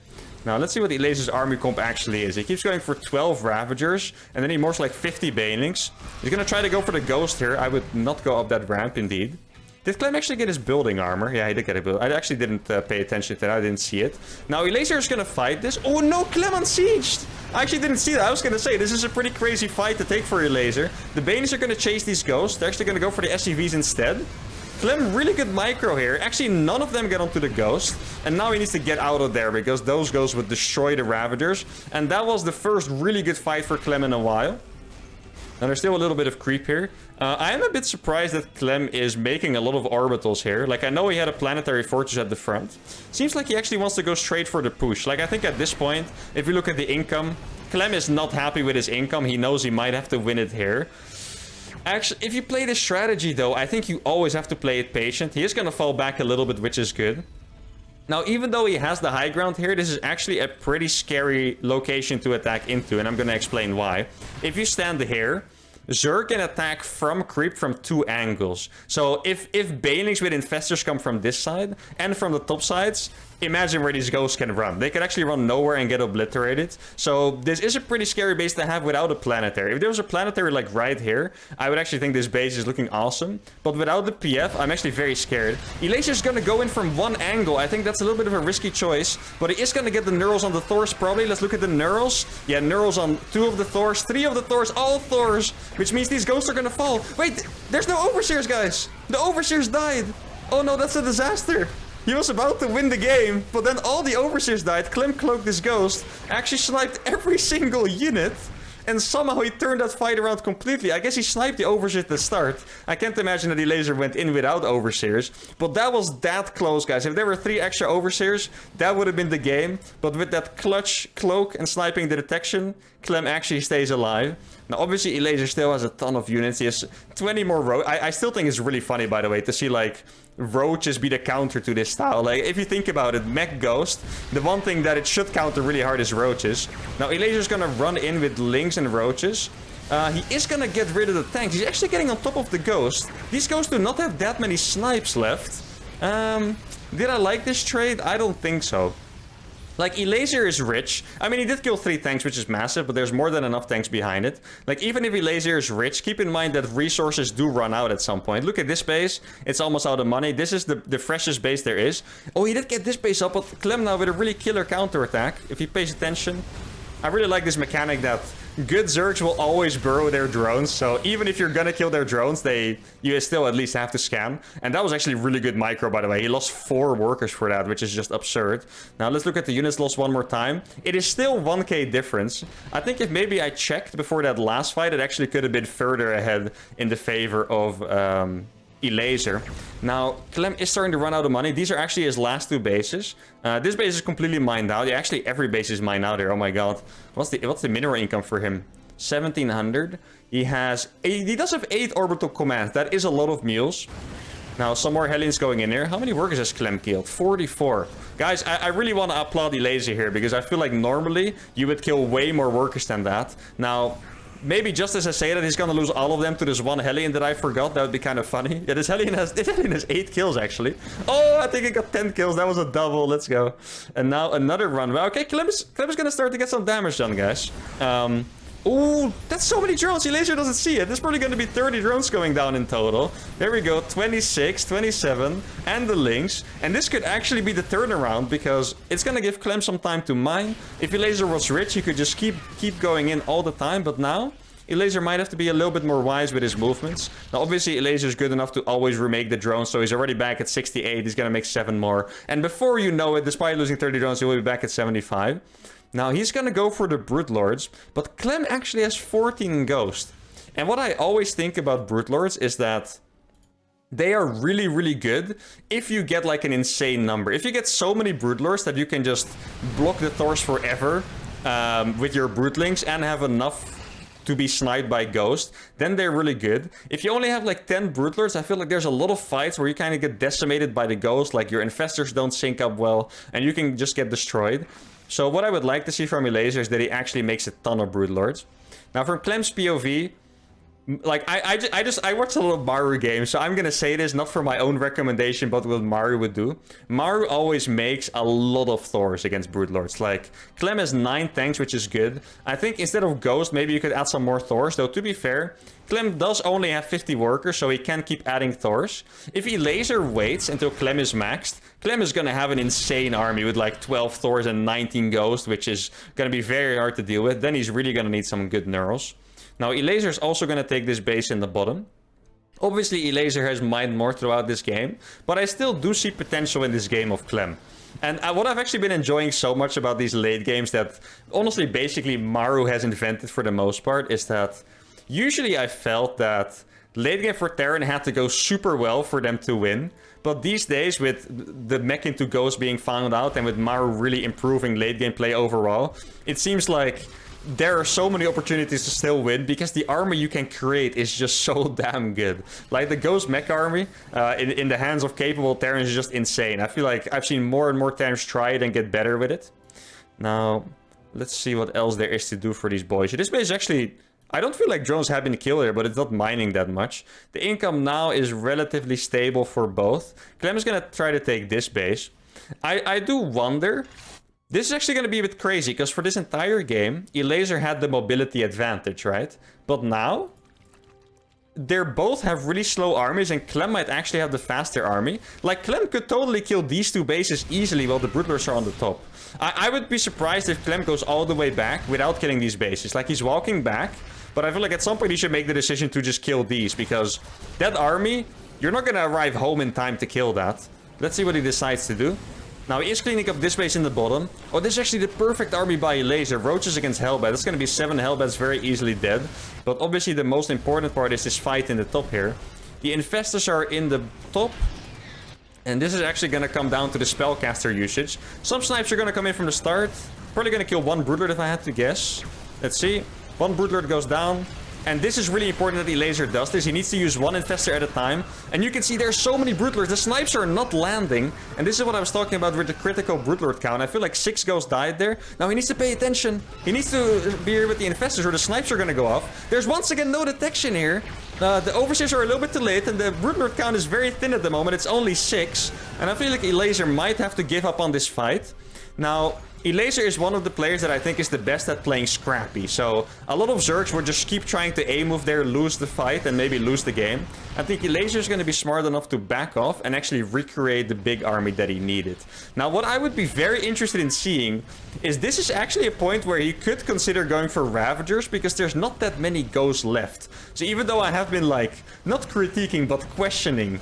Now, let's see what Elazer's army comp actually is. He keeps going for 12 Ravagers, and then he morphs like 50 Banelings. He's gonna try to go for the Ghost here. I would not go up that ramp, indeed. Did Clem actually get his building armor? Yeah, he did get a build. I actually didn't pay attention to that. I didn't see it. Now, Elazer is gonna fight this. Oh, no, Clem unsieged! I actually didn't see that. I was gonna say, this is a pretty crazy fight to take for Elazer. The Banelings are gonna chase these Ghosts. They're actually gonna go for the SCVs instead. Clem, really good micro here. Actually, none of them get onto the Ghost. And now he needs to get out of there, because those Ghosts would destroy the Ravagers. And that was the first really good fight for Clem in a while. And there's still a little bit of creep here. I am a bit surprised that Clem is making a lot of orbitals here. Like, I know he had a planetary fortress at the front. Seems like he actually wants to go straight for the push. Like, I think at this point, if you look at the income, Clem is not happy with his income. He knows he might have to win it here. Actually, if you play this strategy, though, I think you always have to play it patient. He is going to fall back a little bit, which is good. Now, even though he has the high ground here, this is actually a pretty scary location to attack into, and I'm going to explain why. If you stand here, Zerg can attack from creep from 2 angles. So if Banelings with Infestors come from this side and from the top sides, imagine where these Ghosts can run. They could actually run nowhere and get obliterated. So this is a pretty scary base to have without a planetary. If there was a planetary like right here, I would actually think this base is looking awesome. But without the PF, I'm actually very scared. Elazer is going to go in from one angle. I think that's a little bit of a risky choice. But he is going to get the Neurals on the Thors probably. Let's look at the Neurals. Yeah, Neurals on 2 of the Thors, 3 of the Thors, all Thors. Which means these Ghosts are going to fall. Wait, there's no Overseers, guys. The Overseers died. Oh no, that's a disaster. He was about to win the game, but then all the Overseers died. Clem cloaked this Ghost, actually sniped every single unit, and somehow he turned that fight around completely. I guess he sniped the Overseers at the start. I can't imagine that Elazer went in without Overseers, but that was that close, guys. If there were 3 extra Overseers, that would have been the game. But with that clutch cloak and sniping the detection, Clem actually stays alive. Now, obviously, Elazer still has a ton of units. He has 20 more roaches. I still think it's really funny, by the way, to see, like, roaches be the counter to this style. Like, if you think about it, Mech Ghost, the one thing that it should counter really hard is roaches. Now, Elazer's gonna run in with Lynx and roaches. He is gonna get rid of the tanks. He's actually getting on top of the Ghost. These Ghosts do not have that many snipes left. Did I like this trade? I don't think so. Like, Elazer is rich. I mean, he did kill 3 tanks, which is massive, but there's more than enough tanks behind it. Like, even if Elazer is rich, keep in mind that resources do run out at some point. Look at this base. It's almost out of money. This is the freshest base there is. Oh, he did get this base up, but Clem now with a really killer counterattack, if he pays attention. I really like this mechanic that good Zergs will always burrow their drones, so even if you're gonna kill their drones, you still at least have to scan. And that was actually really good micro, by the way. He lost 4 workers for that, which is just absurd. Now let's look at the units lost one more time. It is still 1k difference. I think if maybe I checked before that last fight, it actually could have been further ahead in the favor of Elazer. Now, Clem is starting to run out of money. These are actually his last 2 bases. This base is completely mined out. Yeah, actually, every base is mined out here. Oh my god. What's the mineral income for him? 1700. He does have 8 orbital commands. That is a lot of mules. Now, some more Hellions going in here. How many workers has Clem killed? 44. Guys, I really want to applaud Elazer here, because I feel like normally you would kill way more workers than that. Now, maybe just as I say that, he's gonna lose all of them to this one Hellion that I forgot. That would be kind of funny. Yeah, this Hellion has 8 kills, actually. Oh, I think he got 10 kills. That was a double. Let's go. And now another run. Okay, Clem is gonna start to get some damage done, guys. Ooh, that's so many drones. Elazer doesn't see it. There's probably going to be 30 drones going down in total. There we go. 26, 27, and the links. And this could actually be the turnaround, because it's going to give Clem some time to mine. If Elazer was rich, he could just keep going in all the time. But now, Elazer might have to be a little bit more wise with his movements. Now, obviously, Elazer is good enough to always remake the drones, so he's already back at 68. He's going to make 7 more. And before you know it, despite losing 30 drones, he will be back at 75. Now, he's going to go for the Brute Lords, but Clem actually has 14 Ghost. And what I always think about Brute Lords is that they are really, really good if you get like an insane number. If you get so many Brute Lords that you can just block the Thors forever with your Brutelings and have enough to be sniped by Ghost, then they're really good. If you only have like 10 Brute Lords, I feel like there's a lot of fights where you kind of get decimated by the Ghost, like your Infestors don't sync up well, and you can just get destroyed. So what I would like to see from Elazer is that he actually makes a ton of Brute Lords. Now from Clem's POV, like I watched a lot of Maru games, so I'm gonna say this not for my own recommendation, but what Maru would do. Maru always makes a lot of Thors against Brute Lords. Like Clem has 9 tanks, which is good. I think instead of Ghost, maybe you could add some more Thors. Though to be fair, Clem does only have 50 workers, so he can keep adding Thors. If Elazer waits until Clem is maxed, Clem is gonna have an insane army with like 12 Thors and 19 Ghosts, which is gonna be very hard to deal with. Then he's really gonna need some good neurals. Now, Elazer is also going to take this base in the bottom. Obviously, Elazer has mined more throughout this game, but I still do see potential in this game of Clem. And what I've actually been enjoying so much about these late games that, honestly, basically Maru has invented for the most part, is that usually I felt that late game for Terran had to go super well for them to win. But these days, with the mech into Ghost being found out and with Maru really improving late game play overall, it seems like there are so many opportunities to still win, because the army you can create is just so damn good. Like the Ghost mech army in the hands of capable Terrans is just insane. I feel like I've seen more and more Terrans try it and get better with it. Now, let's see what else there is to do for these boys. This base is actually, I don't feel like drones have been killed here, but it's not mining that much. The income now is relatively stable for both. Clem is going to try to take this base. I do wonder. This is actually going to be a bit crazy, because for this entire game, Elazer had the mobility advantage, right? But now, they both have really slow armies, and Clem might actually have the faster army. Like, Clem could totally kill these 2 bases easily while the Brute Lords are on the top. I would be surprised if Clem goes all the way back without killing these bases. Like, he's walking back, but I feel like at some point he should make the decision to just kill these, because that army, you're not going to arrive home in time to kill that. Let's see what he decides to do. Now, he is cleaning up this base in the bottom. Oh, this is actually the perfect army by Elazer. Roaches against Hellbat. That's going to be 7 Hellbats very easily dead. But obviously, the most important part is this fight in the top here. The Infestors are in the top. And this is actually going to come down to the Spellcaster usage. Some snipes are going to come in from the start. Probably going to kill 1 Broodlord if I had to guess. Let's see. 1 Broodlord goes down. And this is really important that Elazer does this. He needs to use 1 Infestor at a time. And you can see there's so many Brute Lords. The snipes are not landing. And this is what I was talking about with the critical Brute Lord count. I feel like 6 Ghosts died there. Now he needs to pay attention. He needs to be here with the Infestors or the snipes are going to go off. There's once again no detection here. The Overseers are a little bit too late. And the Brute Lord count is very thin at the moment. It's only 6. And I feel like Elazer might have to give up on this fight. Now, Elaser is one of the players that I think is the best at playing scrappy. So a lot of Zergs would just keep trying to A-move there, lose the fight, and maybe lose the game. I think Elaser is going to be smart enough to back off and actually recreate the big army that he needed. Now, what I would be very interested in seeing is this is actually a point where he could consider going for Ravagers, because there's not that many ghosts left. So even though I have been, like, not critiquing, but questioning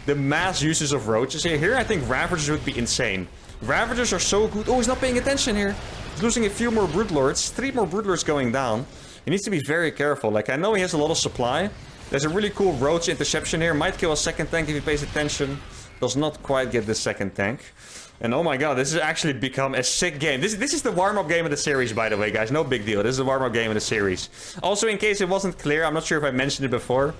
the mass uses of roaches here, I think Ravagers would be insane. Ravagers are so good. Oh, he's not paying attention here. He's losing a few more Broodlords. 3 more Broodlords going down. He needs to be very careful. Like, I know he has a lot of supply. There's a really cool Roach interception here. Might kill a second tank if he pays attention. Does not quite get the second tank. And oh my god, this has actually become a sick game. This is the warm-up game of the series, by the way, guys. No big deal. This is the warm-up game of the series. Also, in case it wasn't clear, I'm not sure if I mentioned it before.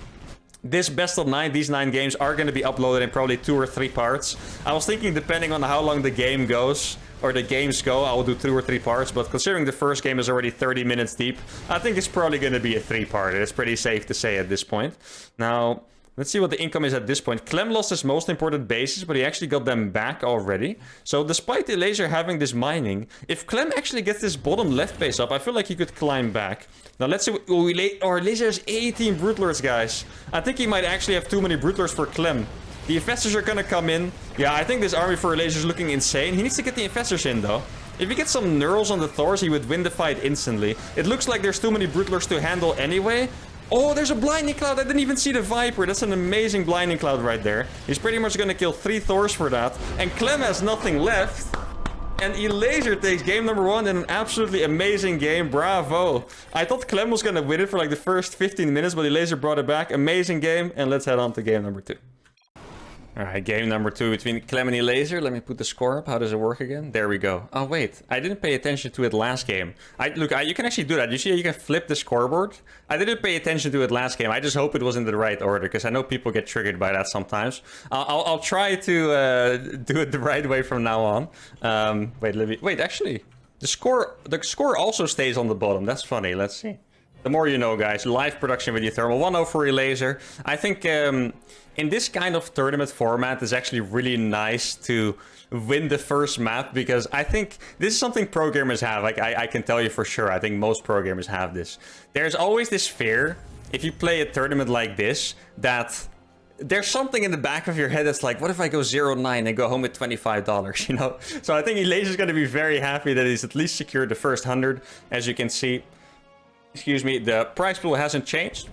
This best of 9, these 9 games are going to be uploaded in probably 2 or 3 parts. I was thinking, depending on how long the game goes, or the games go, I will do 2 or 3 parts. But considering the first game is already 30 minutes deep, I think it's probably going to be a 3-part. It's pretty safe to say at this point. Now, let's see what the income is at this point. Clem lost his most important bases, but he actually got them back already. So despite the laser having this mining, if Clem actually gets this bottom left base up, I feel like he could climb back. Now let's see. Our laser has 18 Broodlords, guys. I think he might actually have too many Broodlords for Clem. The infestors are gonna come in. Yeah, I think this army for laser is looking insane. He needs to get the infestors in, though. If he gets some Neurals on the Thors, he would win the fight instantly. It looks like there's too many Broodlords to handle anyway. Oh, there's a Blinding Cloud. I didn't even see the Viper. That's an amazing Blinding Cloud right there. He's pretty much gonna kill 3 Thors for that. And Clem has nothing left. And Elaser takes game number 1 in an absolutely amazing game. Bravo. I thought Clem was gonna win it for like the first 15 minutes, but Elaser brought it back. Amazing game. And let's head on to game number 2. Alright, game number 2 between Clem and Elaser. Let me put the score up. How does it work again? There we go. Oh, wait. I didn't pay attention to it last game. Look, you can actually do that. You see, you can flip the scoreboard. I didn't pay attention to it last game. I just hope it was in the right order, because I know people get triggered by that sometimes. I'll try to do it the right way from now on. Wait, actually, the score also stays on the bottom. That's funny. Let's see. The more you know, guys. Live production with uThermal. 1-0 for Elaser. I think in this kind of tournament format, it's actually really nice to win the first map, because I think this is something pro gamers have. Like, I can tell you for sure. I think most pro gamers have this. There's always this fear, if you play a tournament like this, that there's something in the back of your head that's like, what if I go 0-9 and go home with $25, you know? So I think Elaser's going to be very happy that he's at least secured the first 100, as you can see. Excuse me, the prize pool hasn't changed.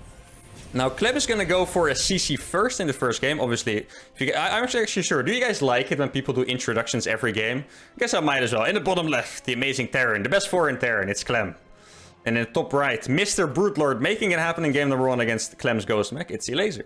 Now, Clem is going to go for a CC first in the first game, obviously. I'm actually sure. Do you guys like it when people do introductions every game? I guess I might as well. In the bottom left, the amazing Terran. The best 4 in Terran, it's Clem. And in the top right, Mr. Broodlord making it happen in game number 1 against Clem's Ghost Mech. It's Elaser.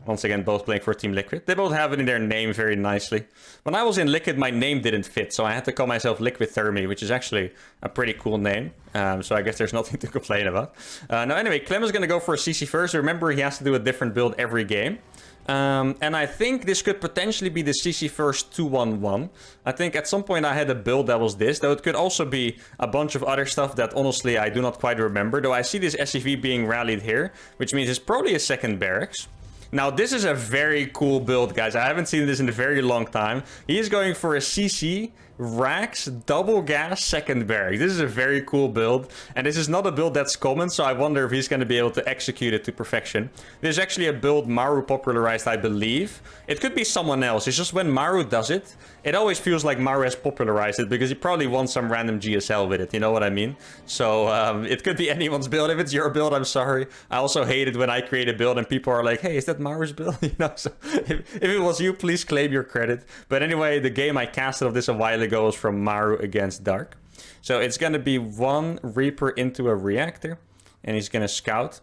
Once again, both playing for Team Liquid. They both have it in their name very nicely. When I was in Liquid, my name didn't fit, so I had to call myself Liquid Thermi, which is actually a pretty cool name. So I guess there's nothing to complain about. Now, anyway, Clem is going to go for a CC first. Remember, he has to do a different build every game. And I think this could potentially be the CC first 2-1-1. I think at some point I had a build that was this, though it could also be a bunch of other stuff that honestly I do not quite remember. Though I see this SCV being rallied here, which means it's probably a second barracks. Now, this is a very cool build, guys. I haven't seen this in a very long time. He is going for a CC, Rax, double gas, second barracks. This is a very cool build. And this is not a build that's common, so I wonder if he's going to be able to execute it to perfection. This is actually a build Maru popularized, I believe. It could be someone else. It's just when Maru does it, it always feels like Maru has popularized it, because he probably wants some random GSL with it, you know what I mean? So it could be anyone's build. If it's your build, I'm sorry. I also hate it when I create a build and people are like, hey, is that Maru's build? You know, so if it was you, please claim your credit. But anyway, the game I casted of this a while ago was from Maru against Dark. So it's going to be 1 Reaper into a reactor, and he's going to scout.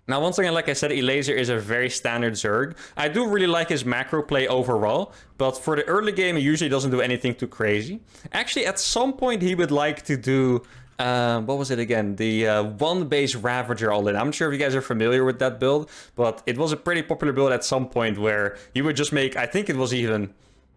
Now, once again, like I said, Elaser is a very standard Zerg. I do really like his macro play overall, but for the early game, he usually doesn't do anything too crazy. Actually, at some point, he would like to do... what was it again? The 1-base Ravager all in. I'm not sure if you guys are familiar with that build, but it was a pretty popular build at some point where you would just make... I think it was even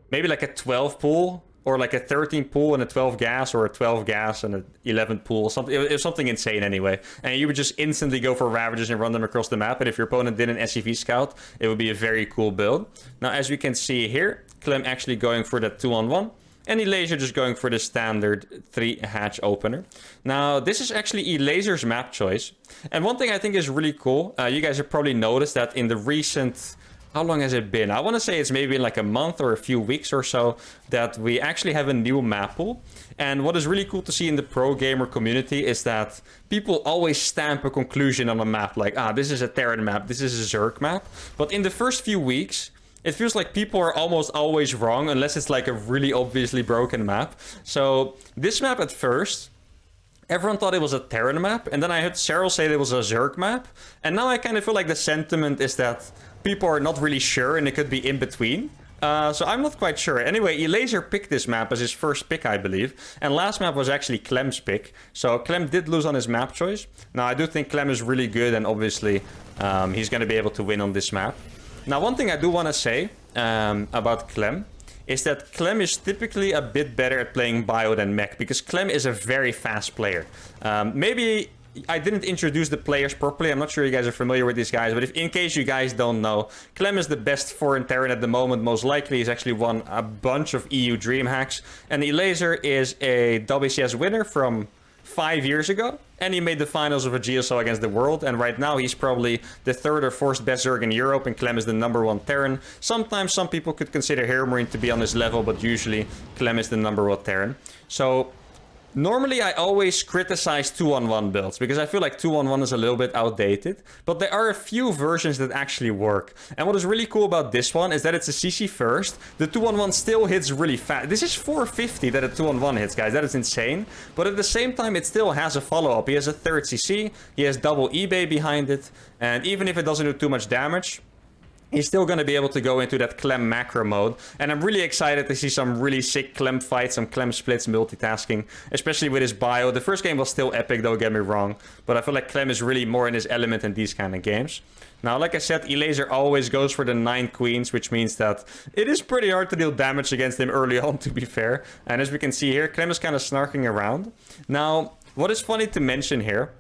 maybe like a 12 pool, or like a 13 pool and a 12 gas, or a 12 gas and an 11 pool. Something, it was something insane anyway. And you would just instantly go for Ravagers and run them across the map. And if your opponent did an SCV scout, it would be a very cool build. Now, as we can see here, Clem actually going for that 2-on-1. And Elaser just going for the standard 3-hatch opener. Now, this is actually Elaser's map choice. And one thing I think is really cool, you guys have probably noticed that in the recent... How long has it been? I want to say it's maybe like a month or a few weeks or so that we actually have a new map pool. And what is really cool to see in the pro gamer community is that people always stamp a conclusion on a map. Like, this is a Terran map, this is a Zerg map. But in the first few weeks, it feels like people are almost always wrong unless it's like a really obviously broken map. So this map at first, everyone thought it was a Terran map. And then I heard Cheryl say it was a Zerg map. And now I kind of feel like the sentiment is that people are not really sure and it could be in between. So I'm not quite sure. Anyway, Elaser picked this map as his first pick, I believe. And last map was actually Clem's pick. So Clem did lose on his map choice. Now, I do think Clem is really good and obviously he's going to be able to win on this map. Now, one thing I do want to say about Clem is that Clem is typically a bit better at playing bio than mech because Clem is a very fast player. Maybe I didn't introduce the players properly. I'm not sure you guys are familiar with these guys, but if in case you guys don't know, Clem is the best foreign Terran at the moment. Most likely he's actually won a bunch of EU Dream Hacks. And Elaser is a WCS winner from 5 years ago. And he made the finals of a GSO against the world. And right now he's probably the 3rd or 4th best Zerg in Europe. And Clem is the #1 Terran. Sometimes some people could consider Hairmarine to be on this level, but usually Clem is the #1 Terran. So normally, I always criticize 2-on-1 builds because I feel like 2-on-1 is a little bit outdated, but there are a few versions that actually work. And what is really cool about this one is that it's a CC first. The 2-on-1 still hits really fast. This is 450 that a 2-on-1 hits, guys. That is insane. But at the same time, it still has a follow-up. He has a 3rd CC. He has double eBay behind it. And even if it doesn't do too much damage, he's still going to be able to go into that Clem macro mode. And I'm really excited to see some really sick Clem fights, some Clem splits, multitasking, especially with his bio. The first game was still epic, don't get me wrong. But I feel like Clem is really more in his element in these kind of games. Now, like I said, Elaser always goes for the 9 queens, which means that it is pretty hard to deal damage against him early on, to be fair. And as we can see here, Clem is kind of snarking around. Now, what is funny to mention here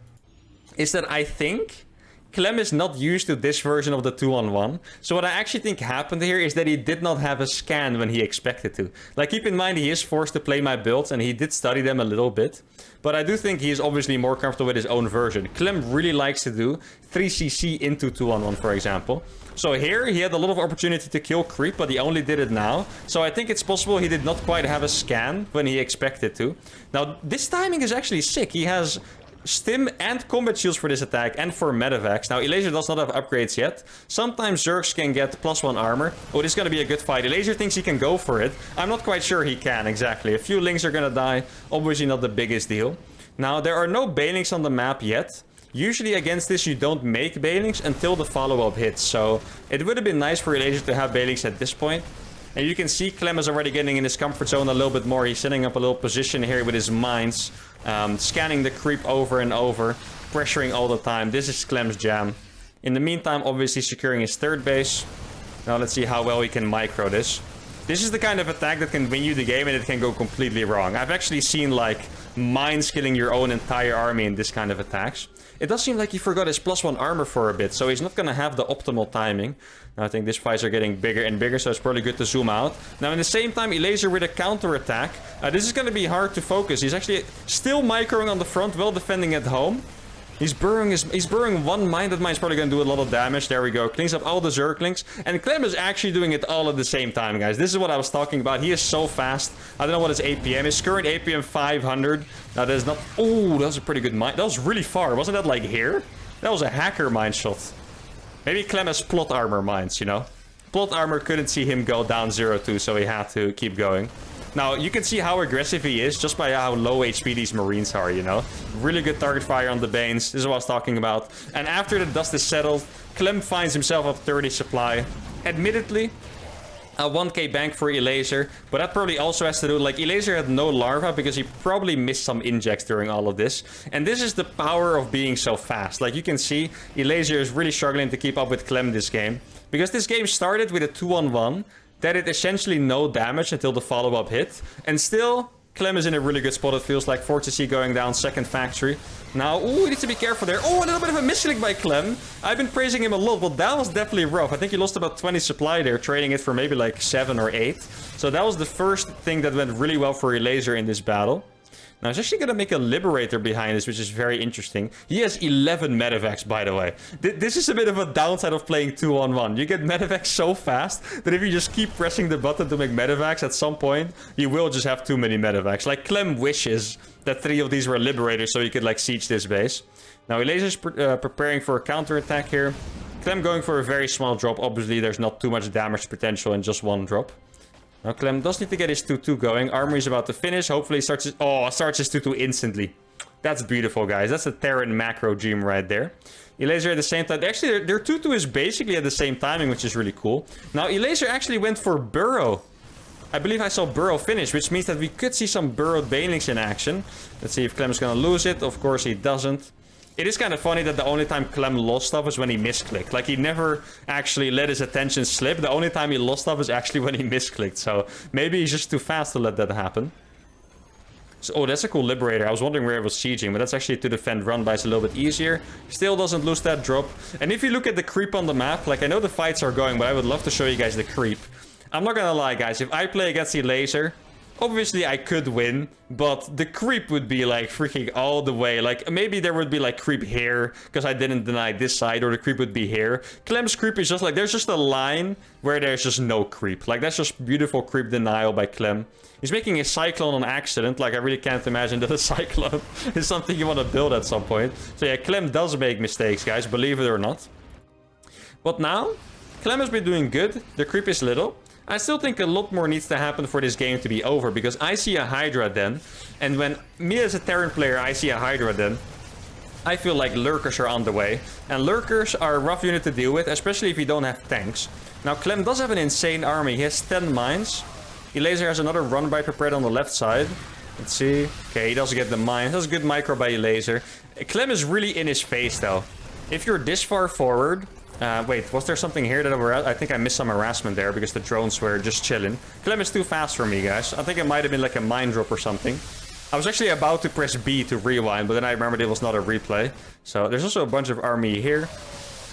is that I think Clem is not used to this version of the 2-on-1. So what I actually think happened here is that he did not have a scan when he expected to. Like, keep in mind, he is forced to play my builds and he did study them a little bit. But I do think he is obviously more comfortable with his own version. Clem really likes to do 3cc into 2-on-1, for example. So here, he had a lot of opportunity to kill creep, but he only did it now. So I think it's possible he did not quite have a scan when he expected to. Now, this timing is actually sick. He has Stim and combat shields for this attack and for medevacs. Now, Elaser does not have upgrades yet. Sometimes Zergs can get +1 armor. Oh, this is going to be a good fight. Elaser thinks he can go for it. I'm not quite sure he can, exactly. A few Lings are going to die. Obviously not the biggest deal. Now, there are no Banelings on the map yet. Usually against this, you don't make Banelings until the follow-up hits. So it would have been nice for Elaser to have Banelings at this point. And you can see Clem is already getting in his comfort zone a little bit more. He's setting up a little position here with his mines. Scanning the creep over and over. Pressuring all the time. This is Clem's jam. In the meantime, obviously securing his 3rd base. Now let's see how well he can micro this. This is the kind of attack that can win you the game and it can go completely wrong. I've actually seen like mines killing your own entire army in this kind of attacks. It does seem like he forgot his +1 armor for a bit, so he's not going to have the optimal timing. Now, I think these fights are getting bigger and bigger, so it's probably good to zoom out. Now, in the same time, Elaser with a counter-attack. This is going to be hard to focus. He's actually still microing on the front, well defending at home. He's burrowing one mine. That mine's probably going to do a lot of damage. There we go. Cleans up all the Zerglings. And Clem is actually doing it all at the same time, guys. This is what I was talking about. He is so fast. I don't know what his APM is. Current APM 500. Now, that is not... Oh, that was a pretty good mine. That was really far. Wasn't that like here? That was a hacker mine shot. Maybe Clem has plot armor mines, you know? Plot armor couldn't see him go down 0-2, so he had to keep going. Now, you can see how aggressive he is just by how low HP these Marines are, you know? Really good target fire on the Banes. This is what I was talking about. And after the dust is settled, Clem finds himself a 30 supply. Admittedly, a 1k bank for Elaser, but that probably also has to do, like, Elaser had no larva because he probably missed some injects during all of this. And this is the power of being so fast. Like, you can see, Elaser is really struggling to keep up with Clem this game. Because this game started with a 2-on-1, that did essentially no damage until the follow-up hit. And still, Clem is in a really good spot, it feels like. Fortress C going down, second factory. Now, ooh, he needs to be careful there. Oh, a little bit of a misclick by Clem. I've been praising him a lot, but that was definitely rough. I think he lost about 20 supply there, trading it for maybe like 7 or 8. So that was the first thing that went really well for Laser in this battle. Now, he's actually going to make a Liberator behind this, which is very interesting. He has 11 medevacs, by the way. This is a bit of a downside of playing 2-on-1. You get medevacs so fast that if you just keep pressing the button to make medevacs, at some point, you will just have too many medevacs. Like, Clem wishes that 3 of these were Liberators so he could, like, siege this base. Now, Laser's preparing for a counterattack here. Clem going for a very small drop. Obviously, there's not too much damage potential in just one drop. Now, Clem does need to get his 2-2 going. Armory is about to finish. Hopefully, he starts his... Oh, starts his 2-2 instantly. That's beautiful, guys. That's a Terran macro dream right there. Elaser at the same time. Actually, their 2-2 is basically at the same timing, which is really cool. Now, Elaser actually went for Burrow. I believe I saw Burrow finish, which means that we could see some Burrowed Banelings in action. Let's see if Clem's gonna lose it. Of course, he doesn't. It is kind of funny that the only time Clem lost stuff is when he misclicked. Like, he never actually let his attention slip. The only time he lost stuff is actually when he misclicked. So, maybe he's just too fast to let that happen. So, oh, that's a cool Liberator. I was wondering where it was sieging, but that's actually to defend run by is a little bit easier. Still doesn't lose that drop. And if you look at the creep on the map, like, I know the fights are going, but I would love to show you guys the creep. I'm not gonna lie, guys. If I play against the Laser... Obviously, I could win, but the creep would be, like, freaking all the way. Like, maybe there would be, like, creep here, because I didn't deny this side, or the creep would be here. Clem's creep is just, like, there's just a line where there's just no creep. Like, that's just beautiful creep denial by Clem. He's making a Cyclone on accident. Like, I really can't imagine that a Cyclone is something you want to build at some point. So, yeah, Clem does make mistakes, guys, believe it or not. But now, Clem has been doing good. The creep is little. I still think a lot more needs to happen for this game to be over, because I see a Hydra Den, and when me as a Terran player, I see a Hydra Den, I feel like Lurkers are on the way, and Lurkers are a rough unit to deal with, especially if you don't have tanks. Now, Clem does have an insane army. He has 10 mines. Elaser has another run by prepared on the left side. Let's see. Okay, he doesn't get the mines. That's a good micro by Elaser. Clem is really in his face, though. If you're this far forward... wait, was there something here that I think I missed some harassment there because the drones were just chilling. Clem is too fast for me, guys. I think it might have been like a mine drop or something. I was actually about to press B to rewind, but then I remembered it was not a replay. So there's also a bunch of army here.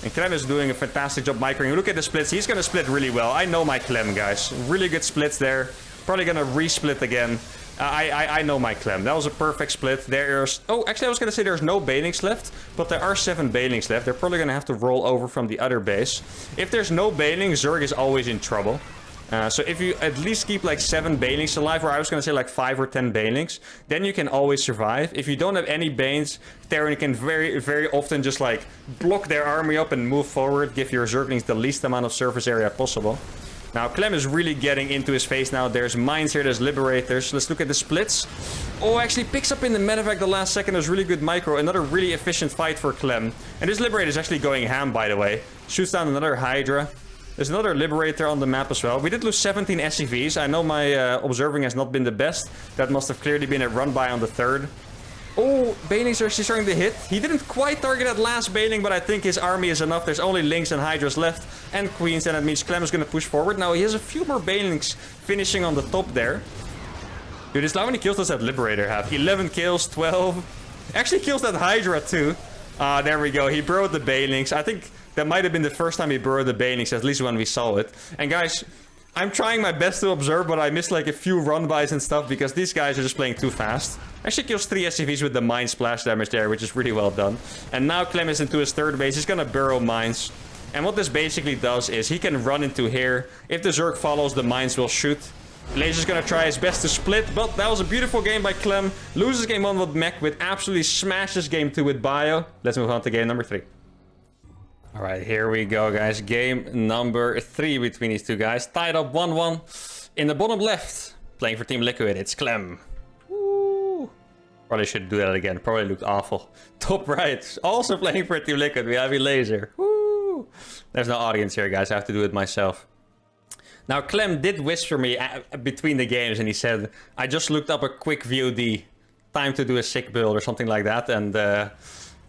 And Clem is doing a fantastic job microing. Look at the splits. He's going to split really well. I know my Clem, guys. Really good splits there. Probably going to re-split again. I know my Clem. That was a perfect split. There's... Oh, actually, I was going to say there's no Banelings left. But there are 7 Banelings left. They're probably going to have to roll over from the other base. If there's no Banelings, Zerg is always in trouble. So if you at least keep like 7 Banelings alive, or I was going to say like 5 or 10 Banelings, then you can always survive. If you don't have any Banes, Terran can very, very often just like block their army up and move forward. Give your Zerglings the least amount of surface area possible. Now, Clem is really getting into his face now. There's mines here, there's Liberators. Let's look at the splits. Oh, actually picks up in the medevac the last second. There's really good micro. Another really efficient fight for Clem. And this Liberator is actually going ham, by the way. Shoots down another Hydra. There's another Liberator on the map as well. We did lose 17 SCVs. I know my observing has not been the best. That must have clearly been a run-by on the 3rd. Oh, Banelings are actually starting to hit. He didn't quite target that last Baneling, but I think his army is enough. There's only Lynx and Hydras left, and Queens, and that means Clem is going to push forward. Now, he has a few more Banelings finishing on the top there. Dude, how many kills does that Liberator have? 11 kills, 12. Actually kills that Hydra, too. There we go. He burrowed the Banelings. I think that might have been the first time he burrowed the Banelings, at least when we saw it. And guys... I'm trying my best to observe, but I missed like a few run-bys and stuff because these guys are just playing too fast. Actually kills 3 SCVs with the mine splash damage there, which is really well done. And now Clem is into his 3rd base. He's gonna burrow mines. And what this basically does is he can run into here. If the Zerg follows, the mines will shoot. Laser's gonna try his best to split, but that was a beautiful game by Clem. Loses game 1 with Mech, with absolutely smashes game 2 with Bio. Let's move on to game number 3. Alright, here we go, guys. Game number 3 between these two guys. Tied up 1-1. In the bottom left, playing for Team Liquid, it's Clem. Woo. Probably should do that again. Probably looked awful. Top right, also playing for Team Liquid. We have a Laser. Woo. There's no audience here, guys. I have to do it myself. Now, Clem did whisper me between the games, and he said, I just looked up a quick VOD. Time to do a sick build or something like that, and...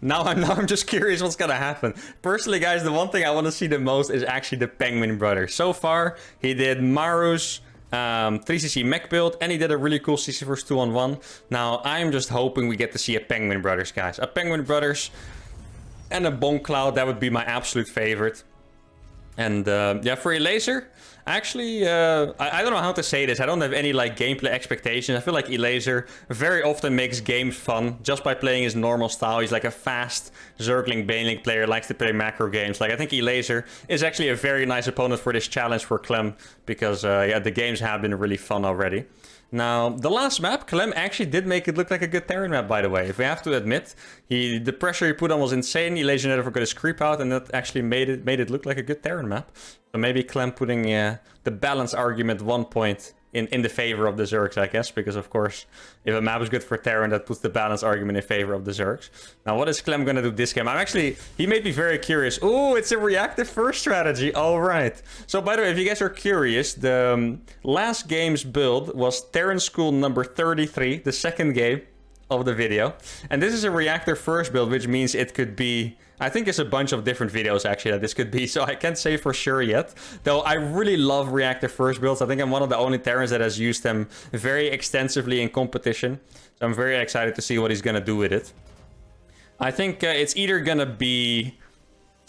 Now I'm just curious what's gonna happen. Personally, guys, the one thing I want to see the most is actually the Penguin Brothers. So far, he did Marus, 3cc mech build, and he did a really cool CC vs 2-on-1. Now, I'm just hoping we get to see a Penguin Brothers, guys. A Penguin Brothers and a Bomb Cloud, that would be my absolute favorite. And yeah, for Elaser, actually, I don't know how to say this. I don't have any like gameplay expectations. I feel like Elaser very often makes games fun just by playing his normal style. He's like a fast, zergling, banelink player, likes to play macro games. Like, I think Elaser is actually a very nice opponent for this challenge for Clem, because yeah, the games have been really fun already. Now, the last map, Clem actually did make it look like a good Terran map, by the way. If we have to admit, the pressure he put on was insane. Elaser never got his creep out, and that actually made it look like a good Terran map. So maybe Clem putting the balance argument 1 point in the favor of the Zergs, I guess. Because, of course, if a map is good for Terran, that puts the balance argument in favor of the Zergs. Now, what is Clem going to do this game? He made me very curious. Oh, it's a reactive first strategy. All right. So, by the way, if you guys are curious, the last game's build was Terran School number 33, the second game of the video. And this is a reactor first build, which means it could be... I think it's a bunch of different videos, actually, that this could be, so I can't say for sure yet. Though I really love reactor first builds. I think I'm one of the only Terrans that has used them very extensively in competition. So I'm very excited to see what he's going to do with it. I think it's either going to be...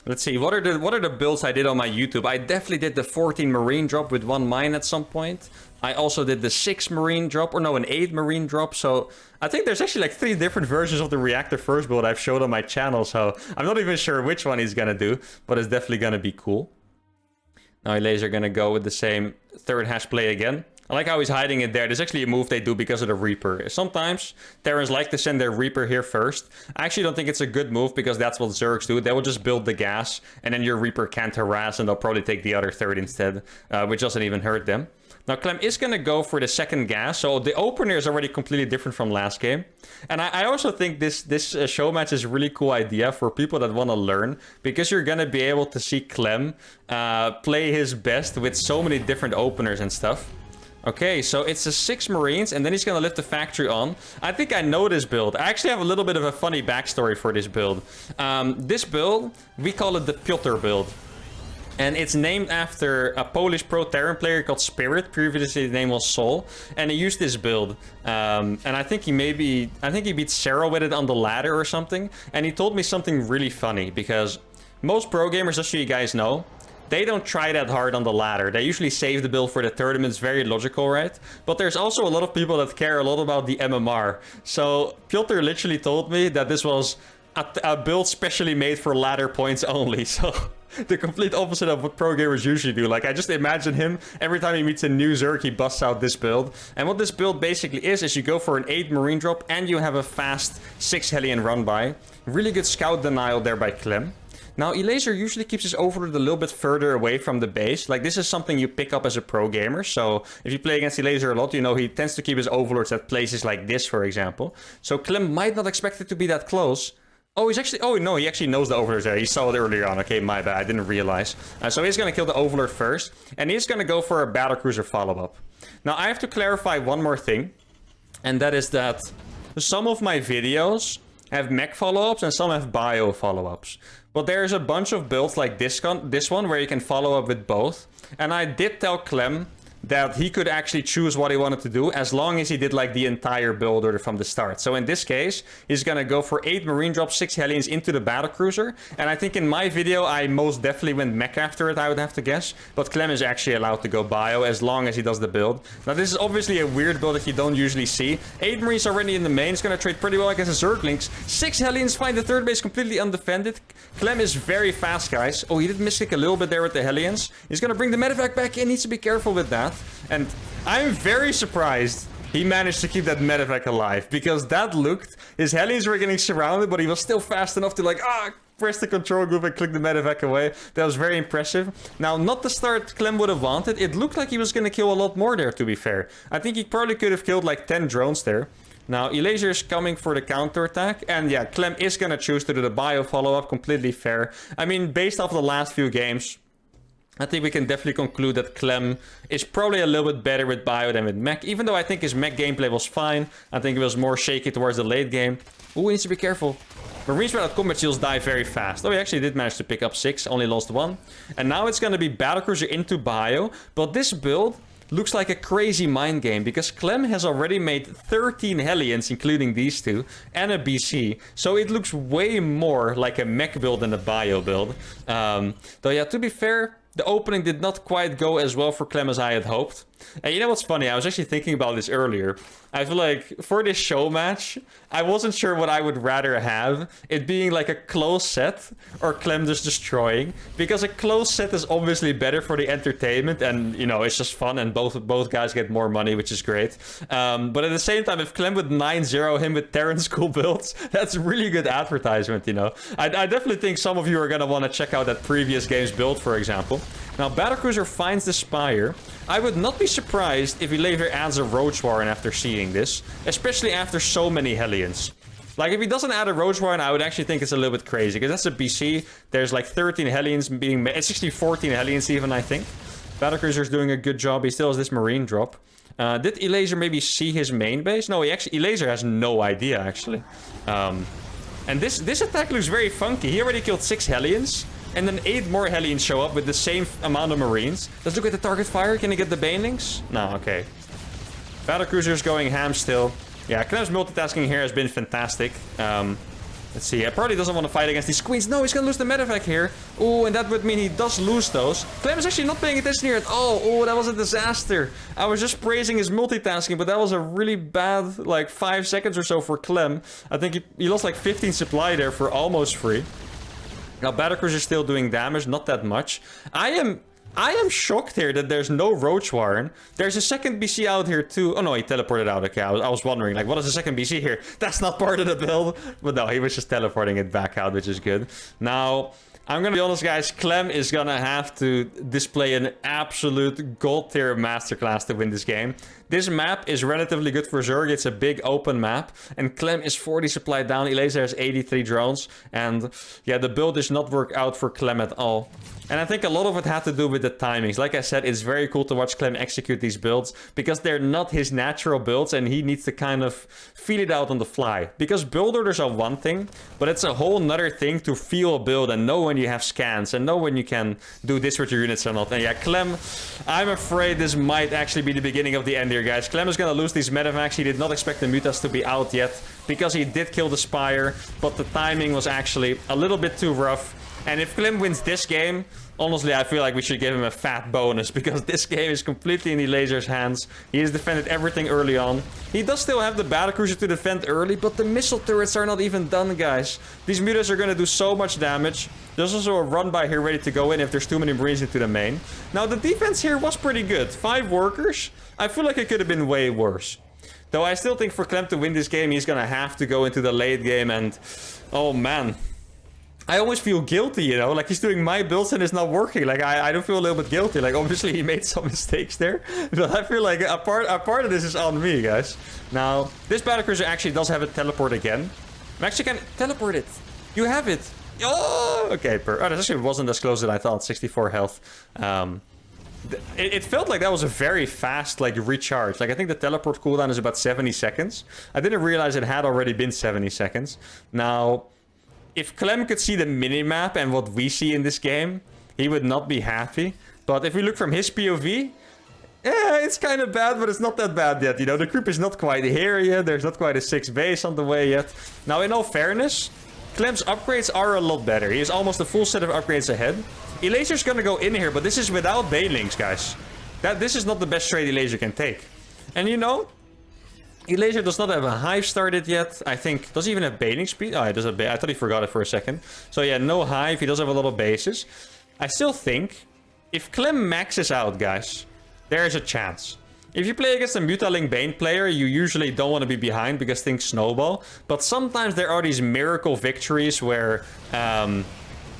Let's see, what are the builds I did on my YouTube? I definitely did the 14 Marine drop with 1 mine at some point. I also did the 6 Marine drop, or no, an 8 Marine drop. So I think there's actually like 3 different versions of the reactor first build I've showed on my channel. So I'm not even sure which one he's gonna do, but it's definitely gonna be cool. Now Elaser gonna go with the same third hash play again. I like how he's hiding it there. There's actually a move they do because of the Reaper. Sometimes Terrans like to send their Reaper here first. I actually don't think it's a good move because that's what Zergs do. They will just build the gas and then your Reaper can't harass and they'll probably take the other third instead, which doesn't even hurt them. Now Clem is going to go for the second gas, so the opener is already completely different from last game. And I also think this show match is a really cool idea for people that want to learn, because you're going to be able to see Clem play his best with so many different openers and stuff. Okay, so it's a 6 Marines, and then he's going to lift the factory on. I think I know this build. I actually have a little bit of a funny backstory for this build. This build, we call it the Piotr build. And it's named after a Polish pro Terran player called Spirit. Previously, the name was Sol. And he used this build. And I think he beat Sarah with it on the ladder or something. And he told me something really funny, because most pro gamers, just so you guys know, they don't try that hard on the ladder. They usually save the build for the tournament. It's very logical, right? But there's also a lot of people that care a lot about the MMR. So Piotr literally told me that this was a build specially made for ladder points only. So the complete opposite of what pro gamers usually do. Like, I just imagine him, every time he meets a new Zerg, he busts out this build. And what this build basically is you go for an 8 Marine drop and you have a fast 6 Hellion run by. Really good scout denial there by Clem. Now, Elaser usually keeps his overlord a little bit further away from the base. Like, this is something you pick up as a pro gamer. So, if you play against Elaser a lot, you know he tends to keep his overlords at places like this, for example. So, Clem might not expect it to be that close. Oh, he's actually... Oh, no, he actually knows the overlord there. He saw it earlier on. Okay, my bad. I didn't realize. So, he's going to kill the overlord first. And he's going to go for a battlecruiser follow-up. Now, I have to clarify one more thing. And that is that some of my videos have mech follow-ups and some have bio follow-ups. But there's a bunch of builds like this one where you can follow up with both. And I did tell Clem that he could actually choose what he wanted to do as long as he did like the entire build order from the start. So in this case, he's gonna go for 8 Marine drops, 6 Hellions into the battlecruiser. And I think in my video, I most definitely went mech after it, I would have to guess. But Clem is actually allowed to go bio as long as he does the build. Now this is obviously a weird build that you don't usually see. 8 Marines already in the main. It's gonna trade pretty well against the Zerglings. 6 Hellions find the third base completely undefended. Clem is very fast, guys. Oh, he did miskick a little bit there with the Hellions. He's gonna bring the medevac back in. Needs to be careful with that. And I'm very surprised he managed to keep that medevac alive, because that looked... His Hellions were getting surrounded, but he was still fast enough to like, press the control group and click the medevac away. That was very impressive. Now, not the start Clem would have wanted. It looked like he was going to kill a lot more there, to be fair. I think he probably could have killed like 10 drones there. Now, Elaser is coming for the counterattack. And yeah, Clem is going to choose to do the bio follow-up. Completely fair. I mean, based off the last few games, I think we can definitely conclude that Clem is probably a little bit better with bio than with mech. Even though I think his mech gameplay was fine. I think it was more shaky towards the late game. Ooh, he needs to be careful. Marines without combat shields die very fast. Oh, he actually did manage to pick up 6. Only lost 1. And now it's going to be battlecruiser into bio. But this build... looks like a crazy mind game because Clem has already made 13 Hellions, including these two, and a BC. So it looks way more like a mech build than a bio build. Though yeah, to be fair, the opening did not quite go as well for Clem as I had hoped. And you know what's funny? I was actually thinking about this earlier. I feel like for this show match, I wasn't sure what I would rather have. It being like a close set or Clem just destroying. Because a close set is obviously better for the entertainment and, you know, it's just fun and both guys get more money, which is great. But at the same time, if Clem would 9-0 him with Terran's cool builds, that's really good advertisement, you know. I definitely think some of you are going to want to check out that previous game's build, for example. Now, Battlecruiser finds the Spire. I would not be surprised if he later adds a Roach Warren after seeing this, especially after so many Hellions. Like, if he doesn't add a Roach Warren, I would actually think it's a little bit crazy, because that's a BC. There's like 13 Hellions being made. It's actually 14 Hellions even, I think. Battlecruiser's doing a good job. He still has this Marine drop. Did Elaser maybe see his main base? No, Elaser has no idea, actually. And this attack looks very funky. He already killed 6 Hellions. And then 8 more Hellions show up with the same amount of Marines. Let's look at the target fire. Can he get the Banelings? No, okay. Battlecruiser's going ham still. Yeah, Clem's multitasking here has been fantastic. Let's see. Probably doesn't want to fight against these queens. No, he's going to lose the medevac here. Oh, and that would mean he does lose those. Clem is actually not paying attention here at all. Oh, that was a disaster. I was just praising his multitasking, but that was a really bad, like, 5 seconds or so for Clem. I think he lost like 15 supply there for almost free. Now, Battlecruiser is still doing damage, not that much. I am shocked here that there's no Roach Warren. There's a second BC out here too. Oh no, he teleported out. Okay, I was wondering, like, what is the second BC here? That's not part of the build. But no, he was just teleporting it back out, which is good. Now, I'm gonna be honest, guys. Clem is gonna have to display an absolute gold tier masterclass to win this game. This map is relatively good for Zerg. It's a big open map. And Clem is 40 supply down. Elaser has 83 drones. And yeah, the build does not work out for Clem at all. And I think a lot of it had to do with the timings. Like I said, it's very cool to watch Clem execute these builds because they're not his natural builds and he needs to kind of feel it out on the fly. Because build orders are one thing, but it's a whole nother thing to feel a build and know when you have scans and know when you can do this with your units or not. And yeah, Clem, I'm afraid this might actually be the beginning of the end here, guys. Clem is going to lose these medevacs. He did not expect the mutas to be out yet because he did kill the Spire, but the timing was actually a little bit too rough. And if Clem wins this game, honestly, I feel like we should give him a fat bonus because this game is completely in Elaser's hands. He has defended everything early on. He does still have the Battlecruiser to defend early, but the missile turrets are not even done, guys. These mutas are going to do so much damage. There's also a run-by here ready to go in if there's too many Marines into the main. Now, the defense here was pretty good. 5 workers. I feel like it could have been way worse. Though I still think for Clem to win this game, he's going to have to go into the late game and... oh, man. I always feel guilty, you know, like he's doing my builds and it's not working. Like I do feel a little bit guilty. Like obviously he made some mistakes there, but I feel like a part of this is on me, guys. Now this Battlecruiser actually does have a teleport again. I'm actually can teleport it. You have it. Oh, okay. That actually wasn't as close as I thought. 64 health. It felt like that was a very fast like recharge. Like I think the teleport cooldown is about 70 seconds. I didn't realize it had already been 70 seconds. Now. If Clem could see the minimap and what we see in this game, he would not be happy. But if we look from his POV, yeah, it's kind of bad, but it's not that bad yet. You know, the creep is not quite here yet. There's not quite a 6 base on the way yet. Now, in all fairness, Clem's upgrades are a lot better. He has almost a full set of upgrades ahead. Elaser's gonna go in here, but this is without Banelings, guys. This is not the best trade Elaser can take. And you know... Elaser does not have a hive started yet. I think... does he even have baiting speed? Oh, he does have I thought he forgot it for a second. So yeah, no hive. He does have a lot of bases. I still think... if Clem maxes out, guys, there is a chance. If you play against a Mutaling Bane player, you usually don't want to be behind because things snowball. But sometimes there are these miracle victories where...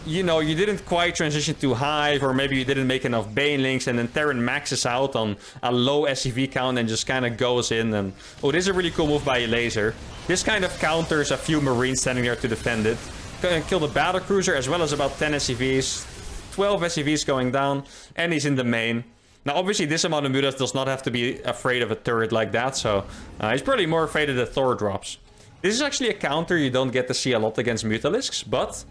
you know, you didn't quite transition to Hive, or maybe you didn't make enough Banelings, and then Terran maxes out on a low SCV count and just kind of goes in. And oh, this is a really cool move by Elaser. This kind of counters a few Marines standing there to defend it. Gonna kill the Battlecruiser as well as about 10 SCVs. 12 SCVs going down, and he's in the main. Now, obviously, this amount of mutas does not have to be afraid of a turret like that, so he's probably more afraid of the Thor drops. This is actually a counter you don't get to see a lot against Mutalisks, but...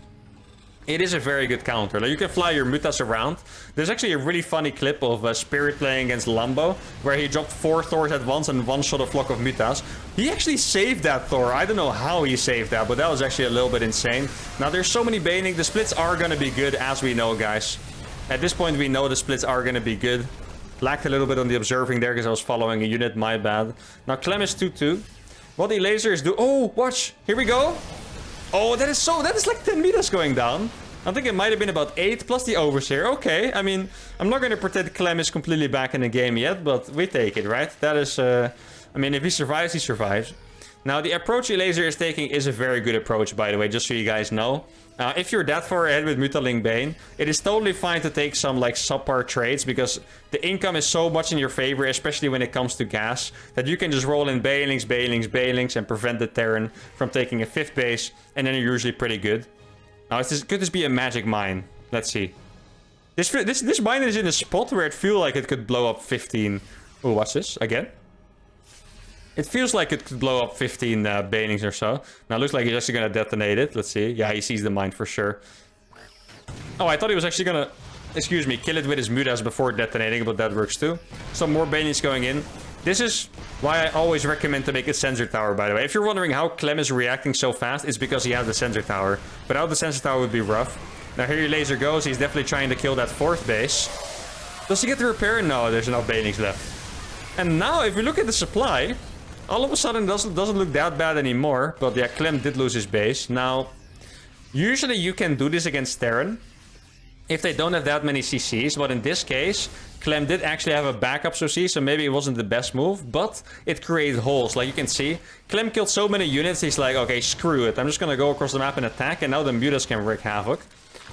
it is a very good counter. Like, you can fly your mutas around. There's actually a really funny clip of Spirit playing against Lambo, where he dropped 4 Thors at once and one-shot a flock of mutas. He actually saved that Thor. I don't know how he saved that, but that was actually a little bit insane. Now, there's so many baning. The splits are going to be good, as we know, guys. At this point, we know the splits are going to be good. Lacked a little bit on the observing there because I was following a unit. My bad. Now, Clem is 2-2. What the lasers do... Oh, watch. Here we go. Oh, that is like 10 meters going down. I think it might have been about 8 plus the overseer. Okay, I mean, I'm not going to pretend Clem is completely back in the game yet, but we take it, right? That is, I mean, if he survives, he survives. Now, the approach Laser is taking is a very good approach, by the way, just so you guys know. If you're that far ahead with Mutaling Bane, it is totally fine to take some, like, subpar trades, because the income is so much in your favor, especially when it comes to gas, that you can just roll in Banelings, Banelings, Banelings, and prevent the Terran from taking a 5th base, and then you're usually pretty good. Now, could this be a magic mine? Let's see. This mine is in a spot where it feels like it could blow up 15... Oh, what's this? Again? It feels like it could blow up 15 Banelings or so. Now, it looks like he's actually going to detonate it. Let's see. Yeah, he sees the mine for sure. Oh, I thought he was actually going to, excuse me, kill it with his mutas before detonating, but that works too. Some more Banelings going in. This is why I always recommend to make a sensor tower, by the way. If you're wondering how Clem is reacting so fast, it's because he has the sensor tower. Without the sensor tower, it would be rough. Now, here your laser goes. He's definitely trying to kill that 4th base. Does he get the repair? No, there's enough Banelings left. And now, if we look at the supply... All of a sudden, doesn't look that bad anymore. But yeah, Clem did lose his base. Now, usually you can do this against Terran if they don't have that many CCs. But in this case, Clem did actually have a backup CC, so maybe it wasn't the best move. But it created holes, like you can see. Clem killed so many units, he's like, okay, screw it. I'm just gonna go across the map and attack. And now the mutas can wreak havoc.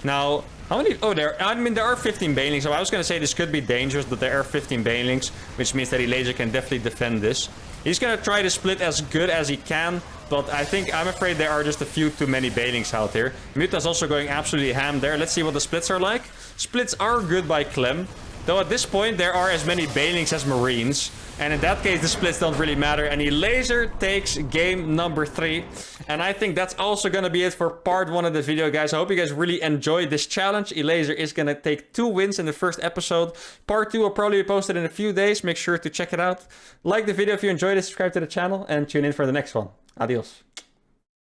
Now, how many... Oh, there are 15 Banelings. So I was gonna say this could be dangerous, but there are 15 Banelings, which means that Laser can definitely defend this. He's gonna try to split as good as he can, but I'm afraid there are just a few too many Banelings out here. Muta's also going absolutely ham there. Let's see what the splits are like. Splits are good by Clem, though at this point there are as many Banelings as Marines. And in that case, the splits don't really matter. And Laser takes game number 3. And I think that's also going to be it for part 1 of this video, guys. I hope you guys really enjoyed this challenge. Laser is going to take 2 wins in the first episode. Part 2 will probably be posted in a few days. Make sure to check it out. Like the video if you enjoyed it, subscribe to the channel, and tune in for the next one. Adios.